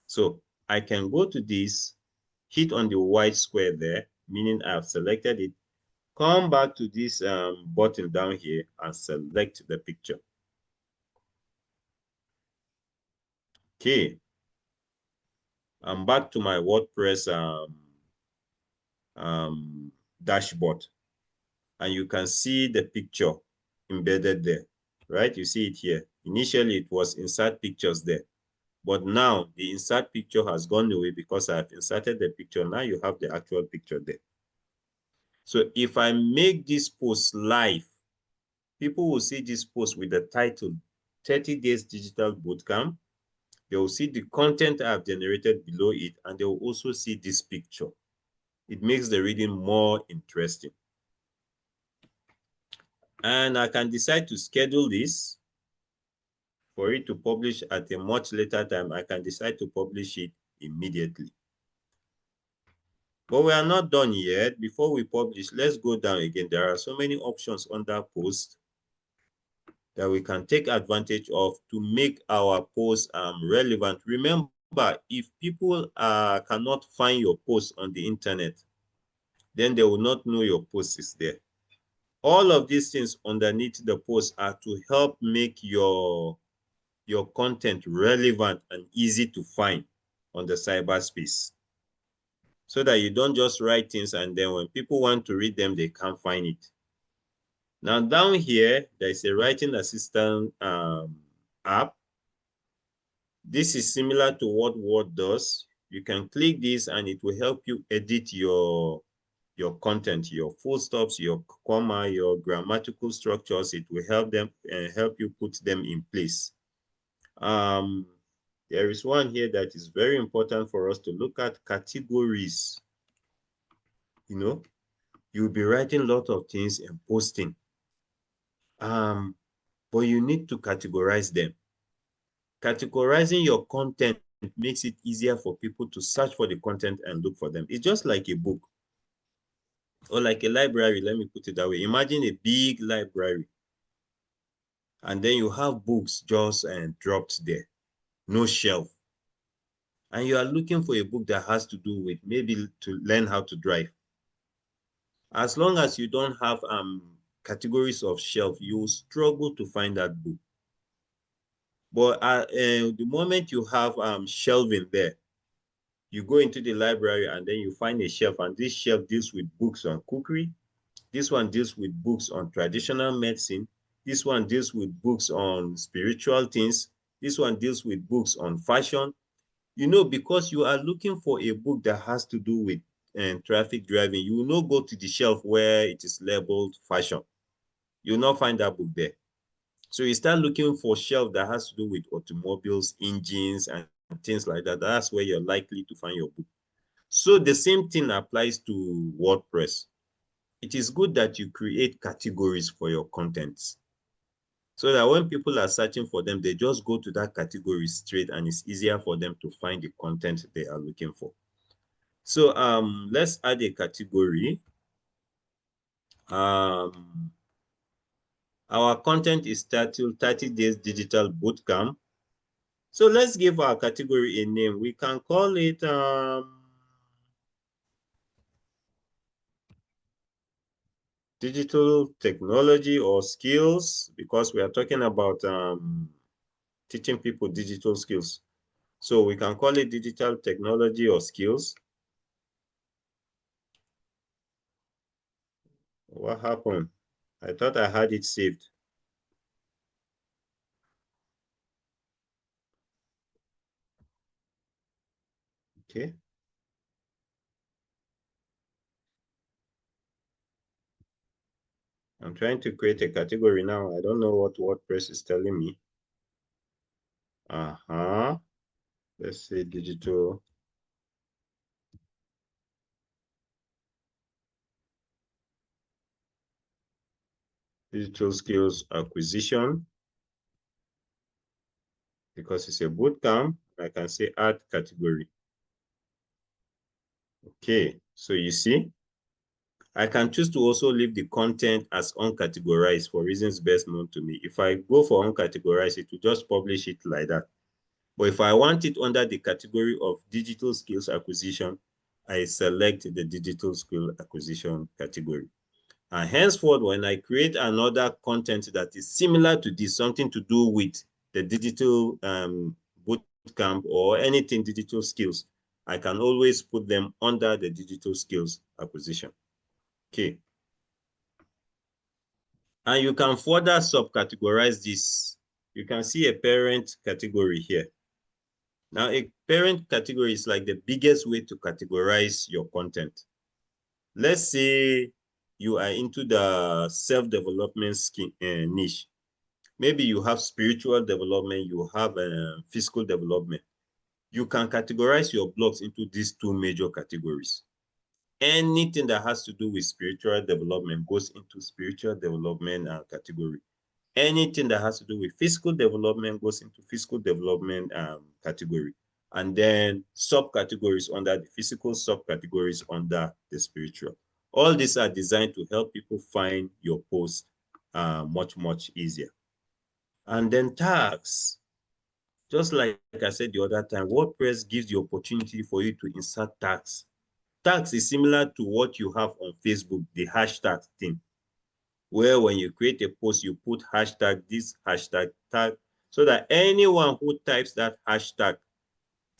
So I can go to this, hit on the white square there, meaning I've selected it, come back to this button down here and select the picture. Okay. I'm back to my WordPress dashboard, and you can see the picture embedded there, right? You see it here. Initially, it was insert pictures there, but now the insert picture has gone away because I've inserted the picture. Now you have the actual picture there. So if I make this post live, people will see this post with the title 30 Days Digital Bootcamp. They will see the content I've generated below it, and they will also see this picture. It makes the reading more interesting. And I can decide to schedule this for it to publish at a much later time. I can decide to publish it immediately. But we are not done yet. Before we publish, let's go down again. There are so many options under post that we can take advantage of to make our post relevant. Remember, if people cannot find your post on the internet, then they will not know your post is there. All of these things underneath the post are to help make your content relevant and easy to find on the cyberspace, so that you don't just write things and then when people want to read them, they can't find it. Now down here, there's a writing assistant app. This is similar to what Word does. You can click this and it will help you edit your content, your full stops, your comma, your grammatical structures. It will help them and help you put them in place. There is one here that is very important for us to look at: categories. You know, you'll be writing a lot of things and posting, but you need to categorize them. Categorizing your content makes it easier for people to search for the content and look for them. It's just like a book or like a library. Let me put it that way. Imagine a big library, and then you have books just dropped there, no shelf. And you are looking for a book that has to do with maybe to learn how to drive. As long as you don't have categories of shelf, you will struggle to find that book. But the moment you have shelving there, you go into the library and then you find a shelf, and this shelf deals with books on cookery. This one deals with books on traditional medicine. This one deals with books on spiritual things. This one deals with books on fashion. You know, because you are looking for a book that has to do with traffic driving, you will not go to the shelf where it is labeled fashion. You will not find that book there. So you start looking for shelf that has to do with automobiles, engines, and things like that. That's where you're likely to find your book. So the same thing applies to WordPress. It is good that you create categories for your contents. so that when people are searching for them, they just go to that category straight, and it's easier for them to find the content they are looking for. So let's add a category. Our content is titled 30 Days Digital Bootcamp. So let's give our category a name. We can call it digital technology or skills, because we are talking about teaching people digital skills. So we can call it digital technology or skills. What happened? I thought I had it saved. Okay. I'm trying to create a category now. I don't know what WordPress is telling me. Let's say digital skills acquisition, because it's a bootcamp. I can say add category. Okay, so you see, I can choose to also leave the content as uncategorized for reasons best known to me. If I go for uncategorized, it will just publish it like that. But if I want it under the category of digital skills acquisition, I select the digital skill acquisition category. And henceforth, when I create another content that is similar to this, something to do with the digital bootcamp or anything digital skills, I can always put them under the digital skills acquisition. Okay. And you can further subcategorize this. You can see a parent category here. Now, a parent category is like the biggest way to categorize your content. Let's say you are into the self-development niche. Maybe you have spiritual development, you have physical development. You can categorize your blogs into these two major categories. Anything that has to do with spiritual development goes into spiritual development category. Anything that has to do with physical development goes into physical development category. And then subcategories under the physical, subcategories under the spiritual. All these are designed to help people find your post much, much easier. And then tags. Just like I said the other time, WordPress gives the opportunity for you to insert tags. Tags is similar to what you have on Facebook, the hashtag thing, where when you create a post, you put hashtag, this hashtag tag, so that anyone who types that hashtag,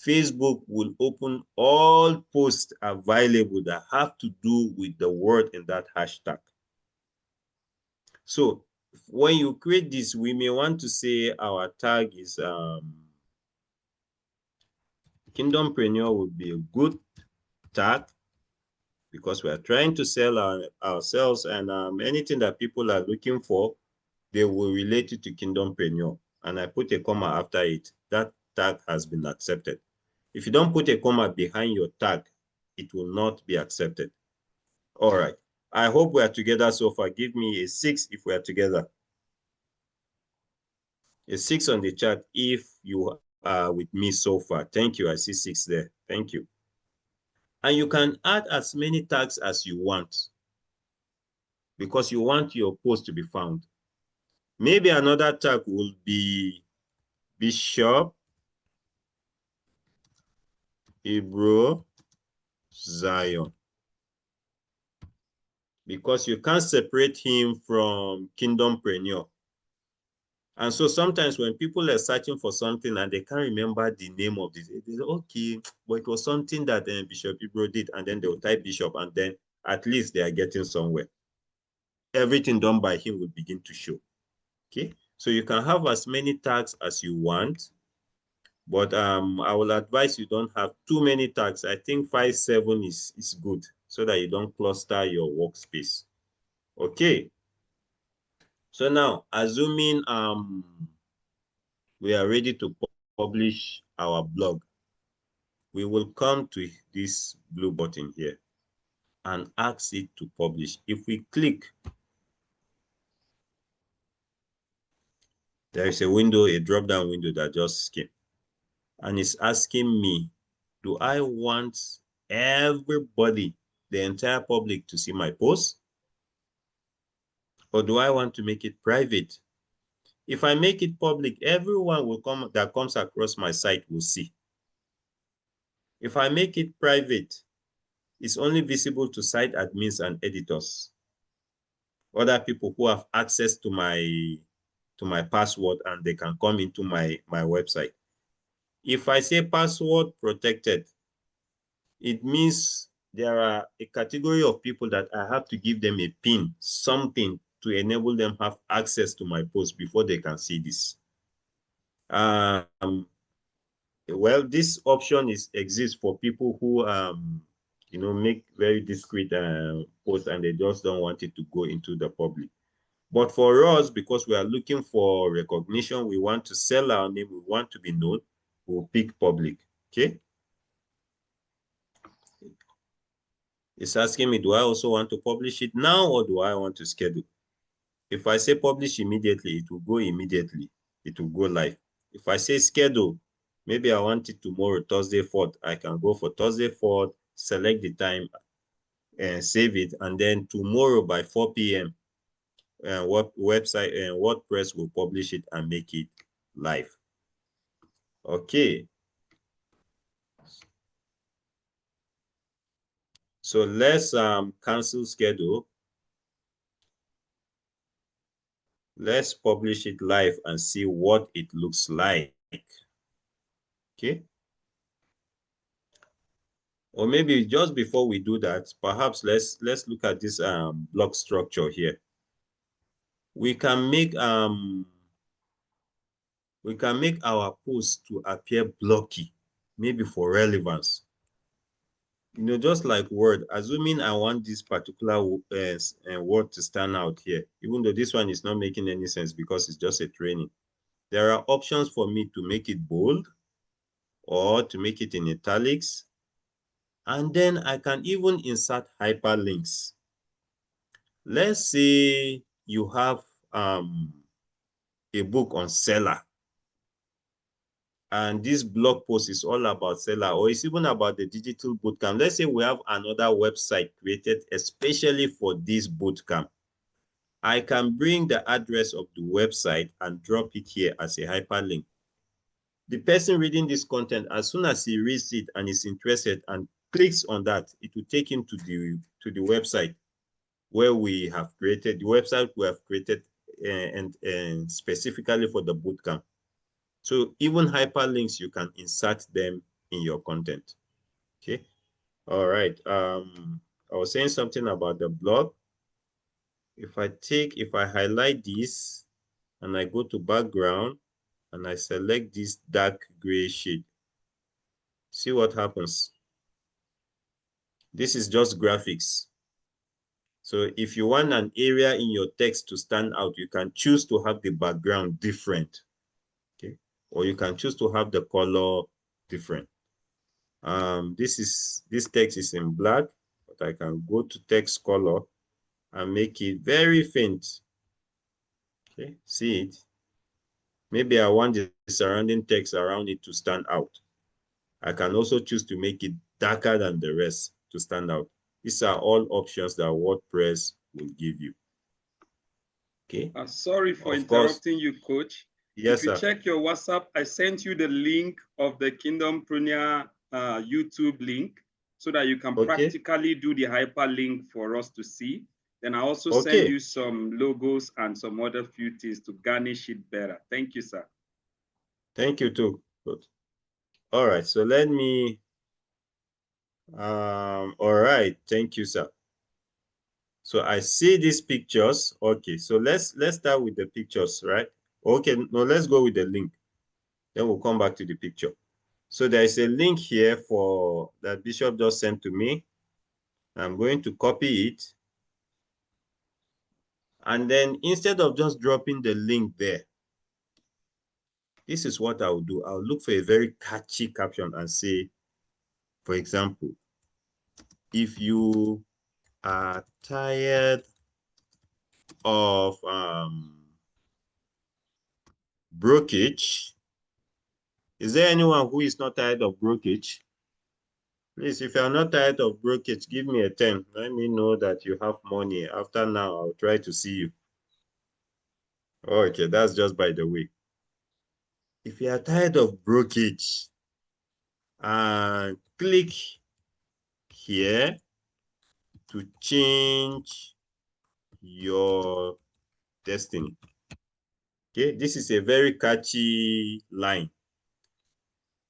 Facebook will open all posts available that have to do with the word in that hashtag. So when you create this, we may want to say our tag is Kingdompreneur would be a good tag, because we are trying to sell ourselves, and anything that people are looking for, they will relate it to Kingdompreneur. And I put a comma after it. That tag has been accepted. If you don't put a comma behind your tag, it will not be accepted. All right. I hope we are together so far. Give me a 6 if we are together. A 6 on the chat if you are with me so far. Thank you. I see 6 there. Thank you. And you can add as many tags as you want, because you want your post to be found. Maybe another tag will be Bishop Ibro Zion, because you can't separate him from Kingdompreneur. And so sometimes when people are searching for something and they can't remember the name of this, they say, okay, but it was something that Bishop Ibro did, and then they'll type Bishop, and then at least they are getting somewhere. Everything done by him will begin to show. Okay, so you can have as many tags as you want, but I will advise you don't have too many tags. I think 5, 7 is good, so that you don't cluster your workspace. Okay, so now assuming we are ready to publish our blog, we will come to this blue button here and ask it to publish. If we click, There is a window, a drop-down window that just came. And it's asking me, do I want everybody, the entire public, to see my post? Or do I want to make it private? If I make it public, everyone that comes across my site will see. If I make it private, it's only visible to site admins and editors, other people who have access to my password, and they can come into my website. If I say password protected, it means there are a category of people that I have to give them a PIN, something to enable them have access to my post before they can see this. Well, this option exists for people who make very discreet posts, and they just don't want it to go into the public. But for us, because we are looking for recognition, we want to sell our name, we want to be known, we'll pick public. Okay. It's asking me, do I also want to publish it now, or do I want to schedule? If I say publish immediately, it will go immediately. It will go live. If I say schedule, maybe I want it tomorrow, Thursday 4th, I can go for Thursday 4th, select the time, and save it. And then tomorrow by 4 p.m., WordPress will publish it and make it live. Okay. So let's cancel schedule. Let's publish it live and see what it looks like. Okay. Or maybe just before we do that, perhaps let's look at this block structure here. We can make our post to appear blocky, maybe for relevance. Just like Word, assuming I want this particular word to stand out here, even though this one is not making any sense because it's just a training. There are options for me to make it bold or to make it in italics. And then I can even insert hyperlinks. Let's say you have a book on seller, and this blog post is all about seller, or it's even about the digital bootcamp. Let's say we have another website created especially for this bootcamp. I can bring the address of the website and drop it here as a hyperlink. The person reading this content, as soon as he reads it and is interested and clicks on that, it will take him to the website where we have created, the website we have created and specifically for the bootcamp. So even hyperlinks, you can insert them in your content. Okay. All right. I was saying something about the blog. If I highlight this and I go to background and I select this dark gray shade, see what happens. This is just graphics. So if you want an area in your text to stand out, you can choose to have the background different. Okay. Or you can choose to have the color different. This text is in black, but I can go to text color and make it very faint. Okay, see it? Maybe I want the surrounding text around it to stand out. I can also choose to make it darker than the rest to stand out. These are all options that WordPress will give you. Okay. Sorry for interrupting you, Coach. Yes, if you sir. check your WhatsApp, I sent you the link of the Kingdompreneur YouTube link so that you can practically do the hyperlink for us to see. Then I also send you some logos and some other few things to garnish it better. Thank you, sir. Thank you too. Good. All right, so let me all right, thank you, sir. So I see these pictures. Okay, so let's start with the pictures, right? Okay, no, let's go with the link. Then we'll come back to the picture. So there is a link here for that Bishop just sent to me. I'm going to copy it. And then instead of just dropping the link there, this is what I will do. I'll look for a very catchy caption and say, for example, if you are tired of brokerage. Is there anyone who is not tired of brokerage? Please, if you are not tired of brokerage, give me a 10. Let me know that you have money. After now, I'll try to see you. Okay, that's just by the way. If you are tired of brokerage, click here to change your destiny. Okay, this is a very catchy line.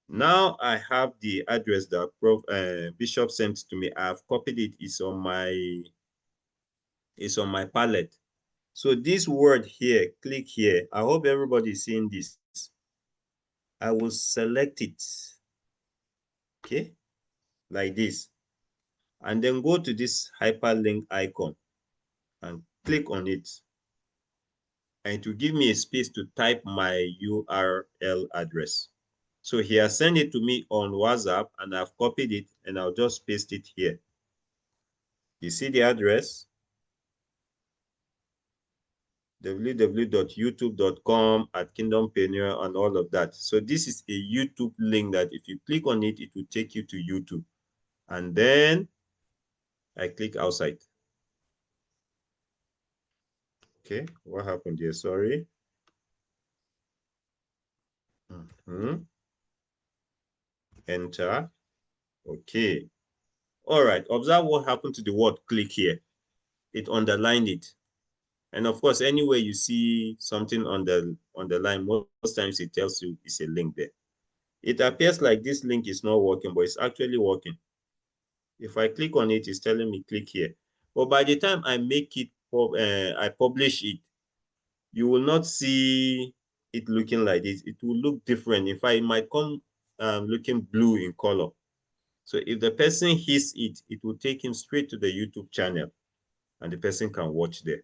Now I have the address that Bishop sent to me. I've copied it. It's on my palette. So this word here, click here. I hope everybody is seeing this. I will select it. Okay, like this. And then go to this hyperlink icon and click on it. And it will give me a space to type my URL address. So he has sent it to me on WhatsApp and I've copied it and I'll just paste it here. You see the address? www.youtube.com/Kingdompreneur and all of that. So this is a YouTube link that if you click on it, it will take you to YouTube. And then I click outside. Okay, what happened here? Sorry. Enter. Okay. All right. Observe what happened to the word click here. It underlined it. And of course, anywhere you see something on the line, most times it tells you it's a link there. It appears like this link is not working, but it's actually working. If I click on it, it's telling me click here. But by the time I make it, I publish it, you will not see it looking like this. It will look different. In fact, it might come looking blue in color. So if the person hits it, it will take him straight to the YouTube channel and the person can watch there.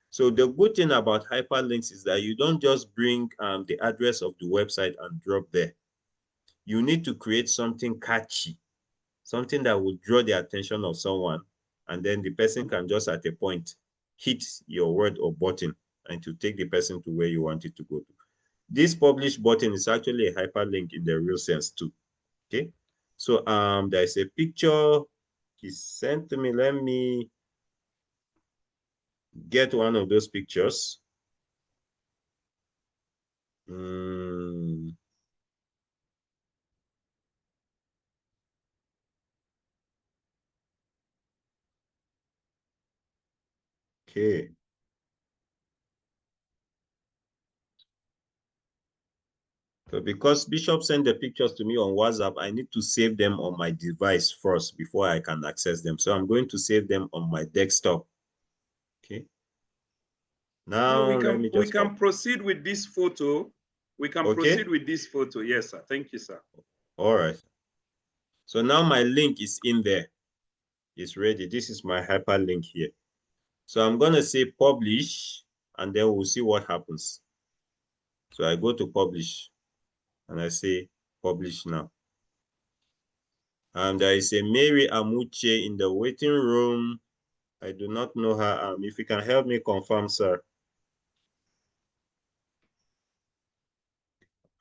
So the good thing about hyperlinks is that you don't just bring the address of the website and drop there. You need to create something catchy, something that will draw the attention of someone, and then the person can just at a point hit your word or button and to take the person to where you want it to go to. This publish button is actually a hyperlink in the real sense too. Okay, so there's a picture he sent to me. Let me get one of those pictures. Okay. So because Bishop sent the pictures to me on WhatsApp, I need to save them on my device first before I can access them. So I'm going to save them on my desktop. Okay. Now we can proceed with this photo. We can proceed with this photo. Yes, sir. Thank you, sir. All right. So now my link is in there. It's ready. This is my hyperlink here. So I'm going to say publish, and then we'll see what happens. So I go to publish, and I say publish now. And there is a Mary Amuche in the waiting room. I do not know her. If you can help me confirm, sir.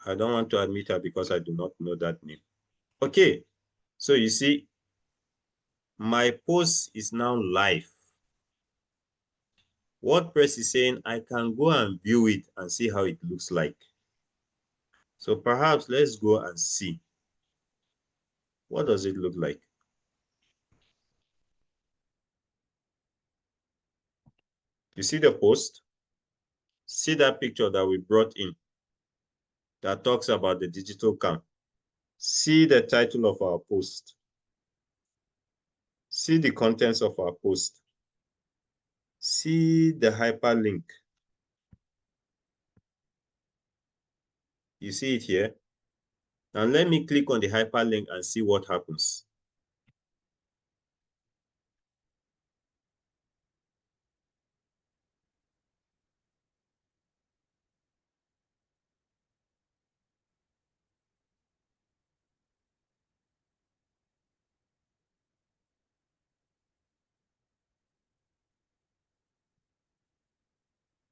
I don't want to admit her because I do not know that name. Okay, so you see, my post is now live. WordPress is saying I can go and view it and see how it looks like. So perhaps let's go and see. What does it look like? You see the post? See that picture that we brought in that talks about the digital camp? See the title of our post. See the contents of our post. See the hyperlink. You see it here? Now let me click on the hyperlink and see what happens.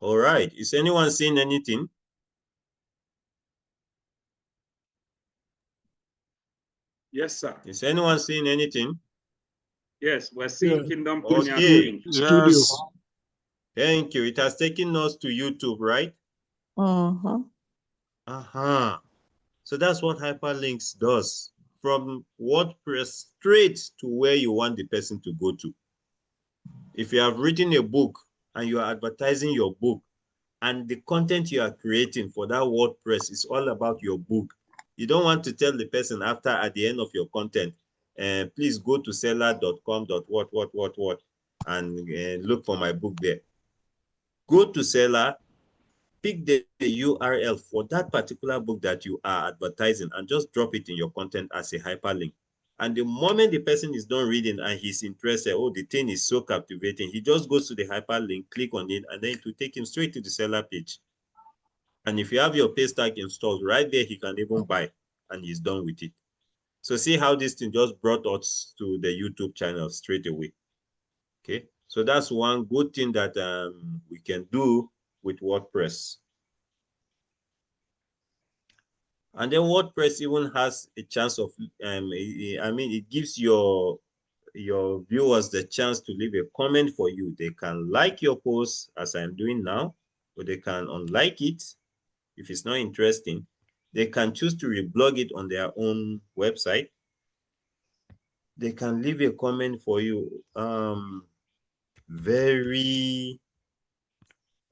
All right, is anyone seeing anything? Yes, sir. Is anyone seeing anything? Yes, we're seeing Kingdompreneurs Okay. Inc. Studio. Yes. Thank you. It has taken us to YouTube, right? So that's what hyperlinks does. From WordPress straight to where you want the person to go to. If you have written a book and you are advertising your book, and the content you are creating for that WordPress is all about your book, you don't want to tell the person after at the end of your content, please go to seller.com what and look for my book there. Go to Seller, pick the URL for that particular book that you are advertising and just drop it in your content as a hyperlink. And the moment the person is done reading and he's interested, oh, the thing is so captivating, he just goes to the hyperlink, click on it, and then it will take him straight to the seller page. And if you have your pay stack installed right there, he can even buy and he's done with it. So see how this thing just brought us to the YouTube channel straight away. Okay, so that's one good thing that we can do with WordPress. And then WordPress even has a chance of, I mean, it gives your viewers the chance to leave a comment for you. They can like your post as I'm doing now, or they can unlike it if it's not interesting. They can choose to reblog it on their own website. They can leave a comment for you.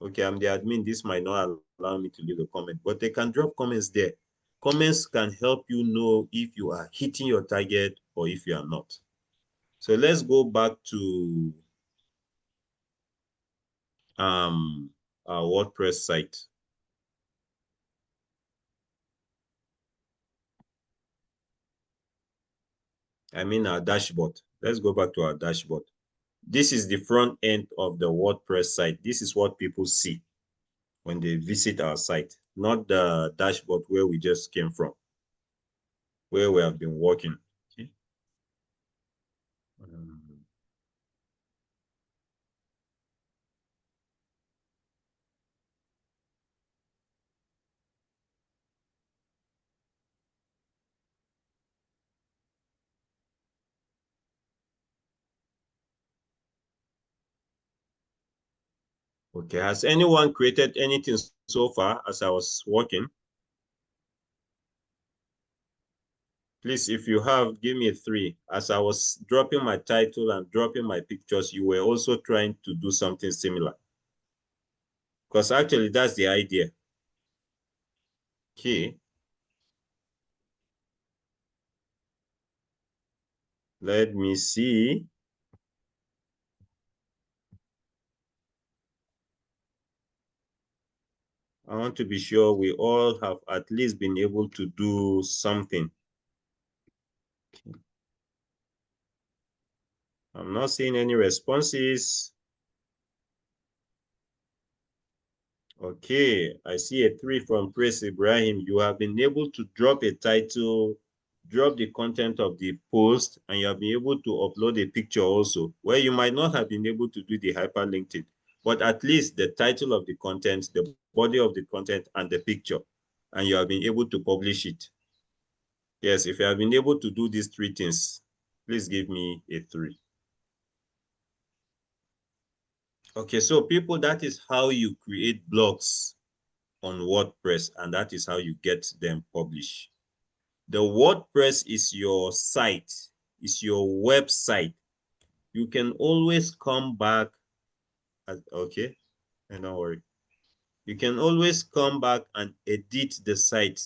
Okay, I'm the admin. This might not allow me to leave a comment, but they can drop comments there. Comments can help you know if you are hitting your target or if you are not. So let's go back to our WordPress site. I mean our dashboard. Let's go back to our dashboard. This is the front end of the WordPress site. This is what people see when they visit our site, not the dashboard where we just came from, where we have been working. Okay. Okay, has anyone created anything so far as I was working? Please, if you have, give me a 3. As I was dropping my title and dropping my pictures, you were also trying to do something similar. Because actually, that's the idea. Okay. Let me see. I want to be sure we all have at least been able to do something. Okay. I'm not seeing any responses. Okay, I see a 3 from Praise Ibrahim. You have been able to drop a title, drop the content of the post, and you have been able to upload a picture also, where you might not have been able to do the hyperlinked it, but at least the title of the content, the body of the content, and the picture, and you have been able to publish it. Yes, if you have been able to do these 3 things, please give me a 3. Okay, so people, that is how you create blogs on WordPress, and that is how you get them published. The WordPress is your site, is your website. You can always come back, okay, and don't worry. You can always come back and edit the site.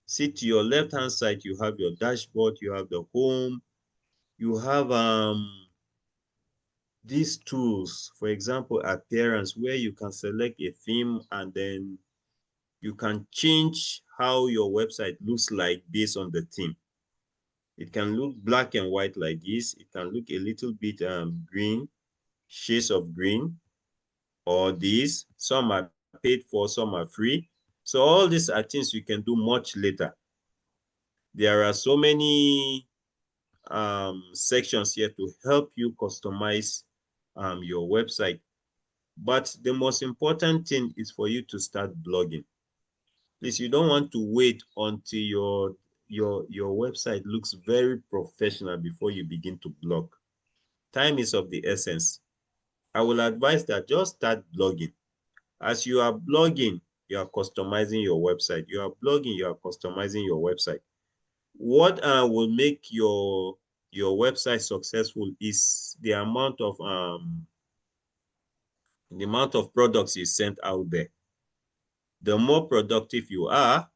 See, to your left-hand side, you have your dashboard, you have the home, you have these tools, for example, appearance, where you can select a theme and then you can change how your website looks like based on the theme. It can look black and white like this. It can look a little bit green, shades of green, or this. Some are paid for, some are free. So all these are things you can do much later. There are so many sections here to help you customize your website. But the most important thing is for you to start blogging. Please, you don't want to wait until your website looks very professional before you begin to blog. Time is of the essence. I will advise that just start blogging. As you are blogging, you are customizing your website. You are blogging, you are customizing your website. What will make your website successful is the amount of products you send out there. The more productive you are,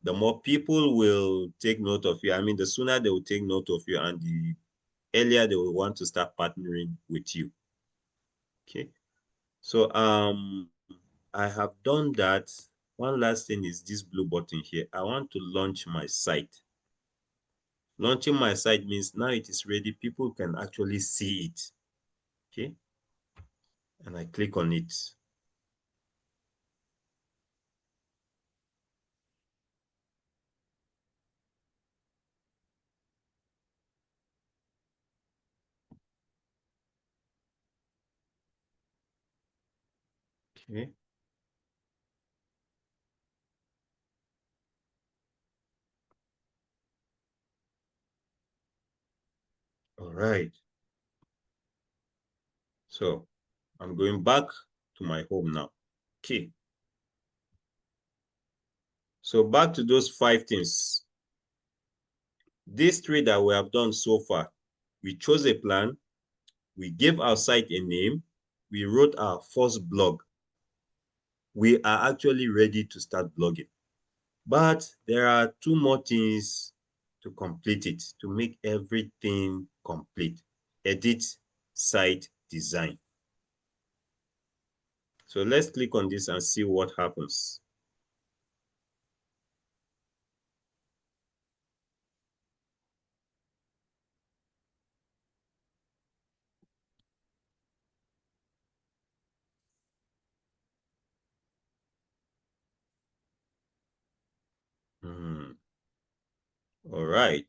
the more people will take note of you. I mean, the sooner they will take note of you, and the earlier they will want to start partnering with you. Okay. So I have done that. One last thing is this blue button here. I want to launch my site. Launching my site means now it is ready. People can actually see it. Okay. And I click on it. Okay. All right. So I'm going back to my home now. Okay. So back to those 5 things. These 3 that we have done so far, we chose a plan, we gave our site a name, we wrote our first blog. We are actually ready to start blogging. But there are 2 more things to complete it, to make everything complete. Edit, site design. So let's click on this and see what happens. All right.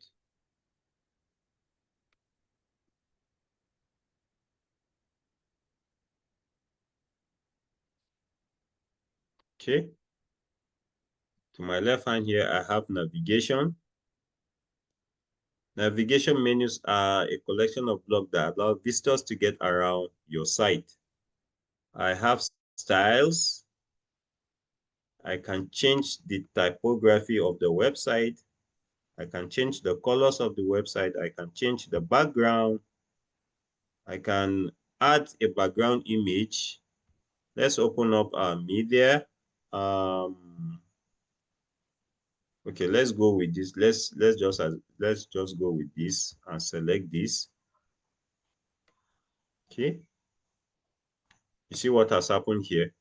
Okay. To my left hand here, I have navigation. Navigation menus are a collection of blocks that allow visitors to get around your site. I have styles. I can change the typography of the website. I can change the colors of the website. I can change the background. I can add a background image. Let's open up our media. Okay, let's go with this. Let's just go with this and select this. Okay. You see what has happened here?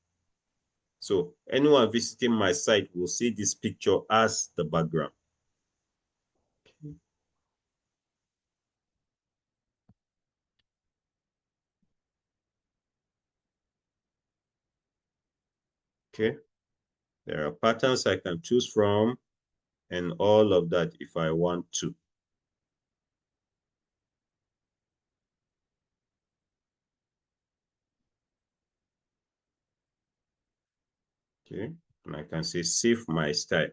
So anyone visiting my site will see this picture as the background. Okay. There are patterns I can choose from and all of that if I want to. Okay. And I can say save my style.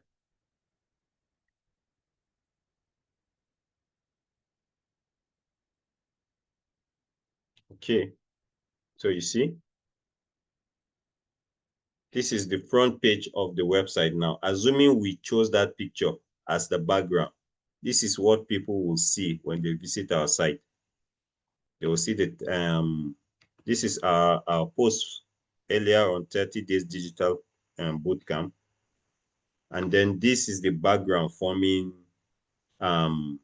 Okay. So you see, this is the front page of the website now. Assuming we chose that picture as the background, this is what people will see when they visit our site. They will see that this is our post earlier on 30 days digital bootcamp. And then this is the background forming our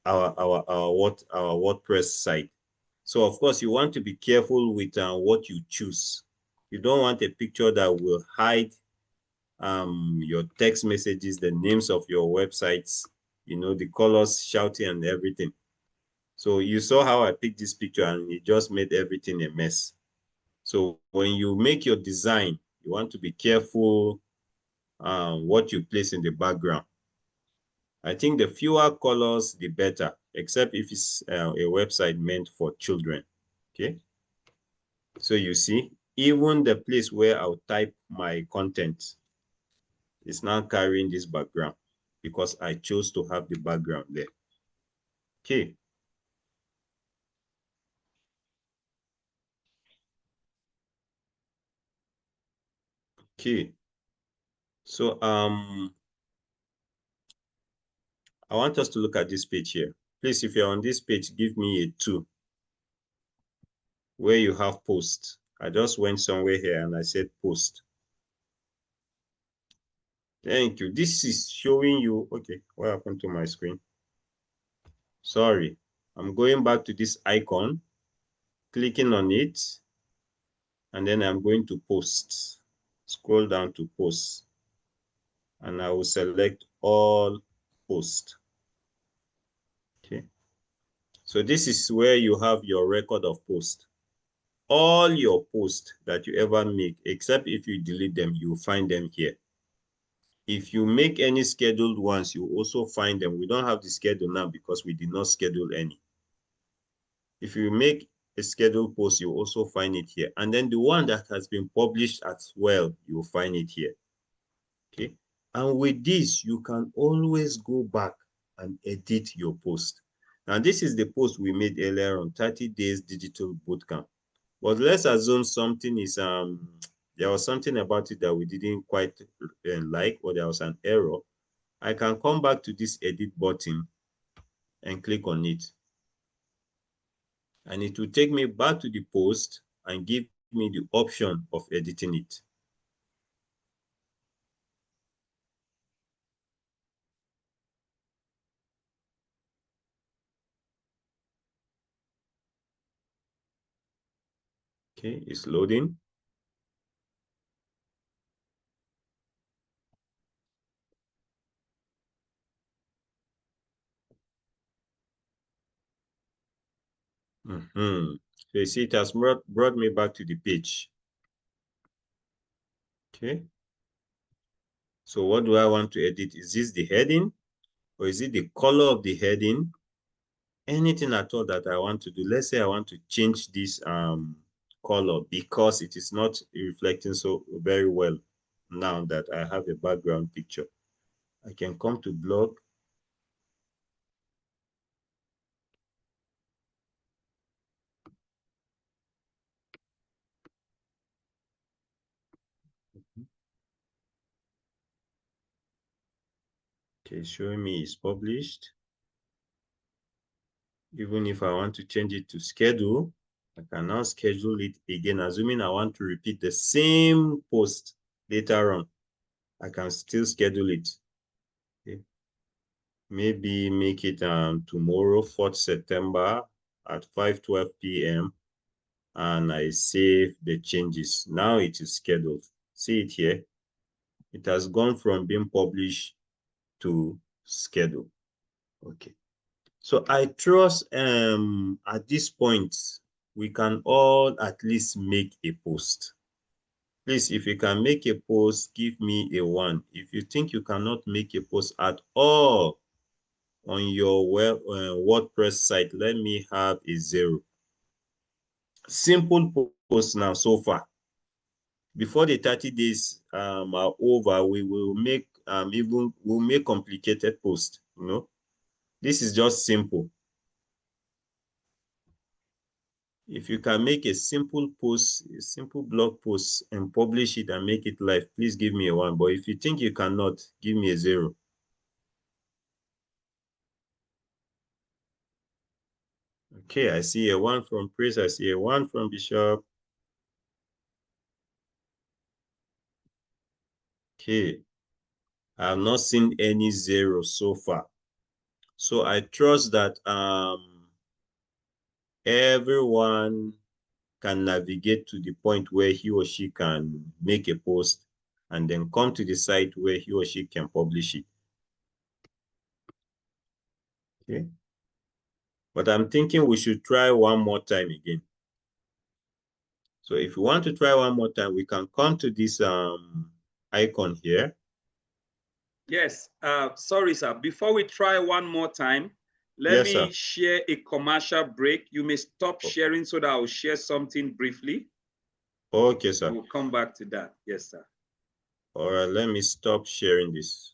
WordPress site. So of course you want to be careful with what you choose. You don't want a picture that will hide your text messages, the names of your websites, you know, the colors, shouting and everything. So you saw how I picked this picture and it just made everything a mess. So when you make your design, you want to be careful what you place in the background. I think the fewer colors, the better, except if it's a website meant for children. Okay. So you see, even the place where I'll type my content is now carrying this background. because I chose to have the background there. Okay. Okay. So I want us to look at this page here. Please, if you're on this page, give me a 2 where you have post. I just went somewhere here and I said post. Thank you. This is showing you, okay, what happened to my screen? Sorry, I'm going back to this icon, clicking on it, and then I'm going to post. Scroll down to post, and I will select all post. Okay. So this is where you have your record of post. All your posts that you ever make, except if you delete them, you find them here. If you make any scheduled ones, you also find them. We don't have the schedule now because we did not schedule any. If you make a scheduled post, you also find it here. And then the one that has been published as well, you'll find it here. Okay. And with this, you can always go back and edit your post. Now, this is the post we made earlier on 30 days digital bootcamp. But let's assume something is there was something about it that we didn't quite like, or there was an error. I can come back to this edit button and click on it. And it will take me back to the post and give me the option of editing it. Okay, it's loading. So you see, it has brought me back to the page. Okay. So what do I want to edit? Is this the heading, or is it the color of the heading? Anything at all that I want to do. Let's say I want to change this color because it is not reflecting so very well now that I have a background picture. I can come to blog. Okay, showing me it's published. Even if I want to change it to schedule, I can now schedule it again, assuming I want to repeat the same post later on. I can still schedule it. Okay. Maybe make it tomorrow, 4th September at 5:12 p.m. and I save the changes. Now it is scheduled. See it here? It has gone from being published to schedule. Okay. So I trust at this point, we can all at least make a post. Please, if you can make a post, give me a 1. If you think you cannot make a post at all on your WordPress site, let me have a 0. Simple post now so far. Before the 30 days are over, we will make we'll make complicated posts. You know, this is just simple. If you can make a simple post, a simple blog post, and publish it and make it live, please give me a 1. But if you think you cannot, give me a 0. Okay, I see a 1 from Praise. I see a 1 from Bishop. Okay, I have not seen any 0 so far. So I trust that everyone can navigate to the point where he or she can make a post and then come to the site where he or she can publish it. Okay. But I'm thinking we should try one more time again. So if you want to try one more time, we can come to this icon here. Yes, sorry, sir. Before we try one more time, let me share a commercial break. You may stop sharing so that I'll share something briefly. Okay, sir. We'll come back to that. Yes, sir. All right, let me stop sharing this.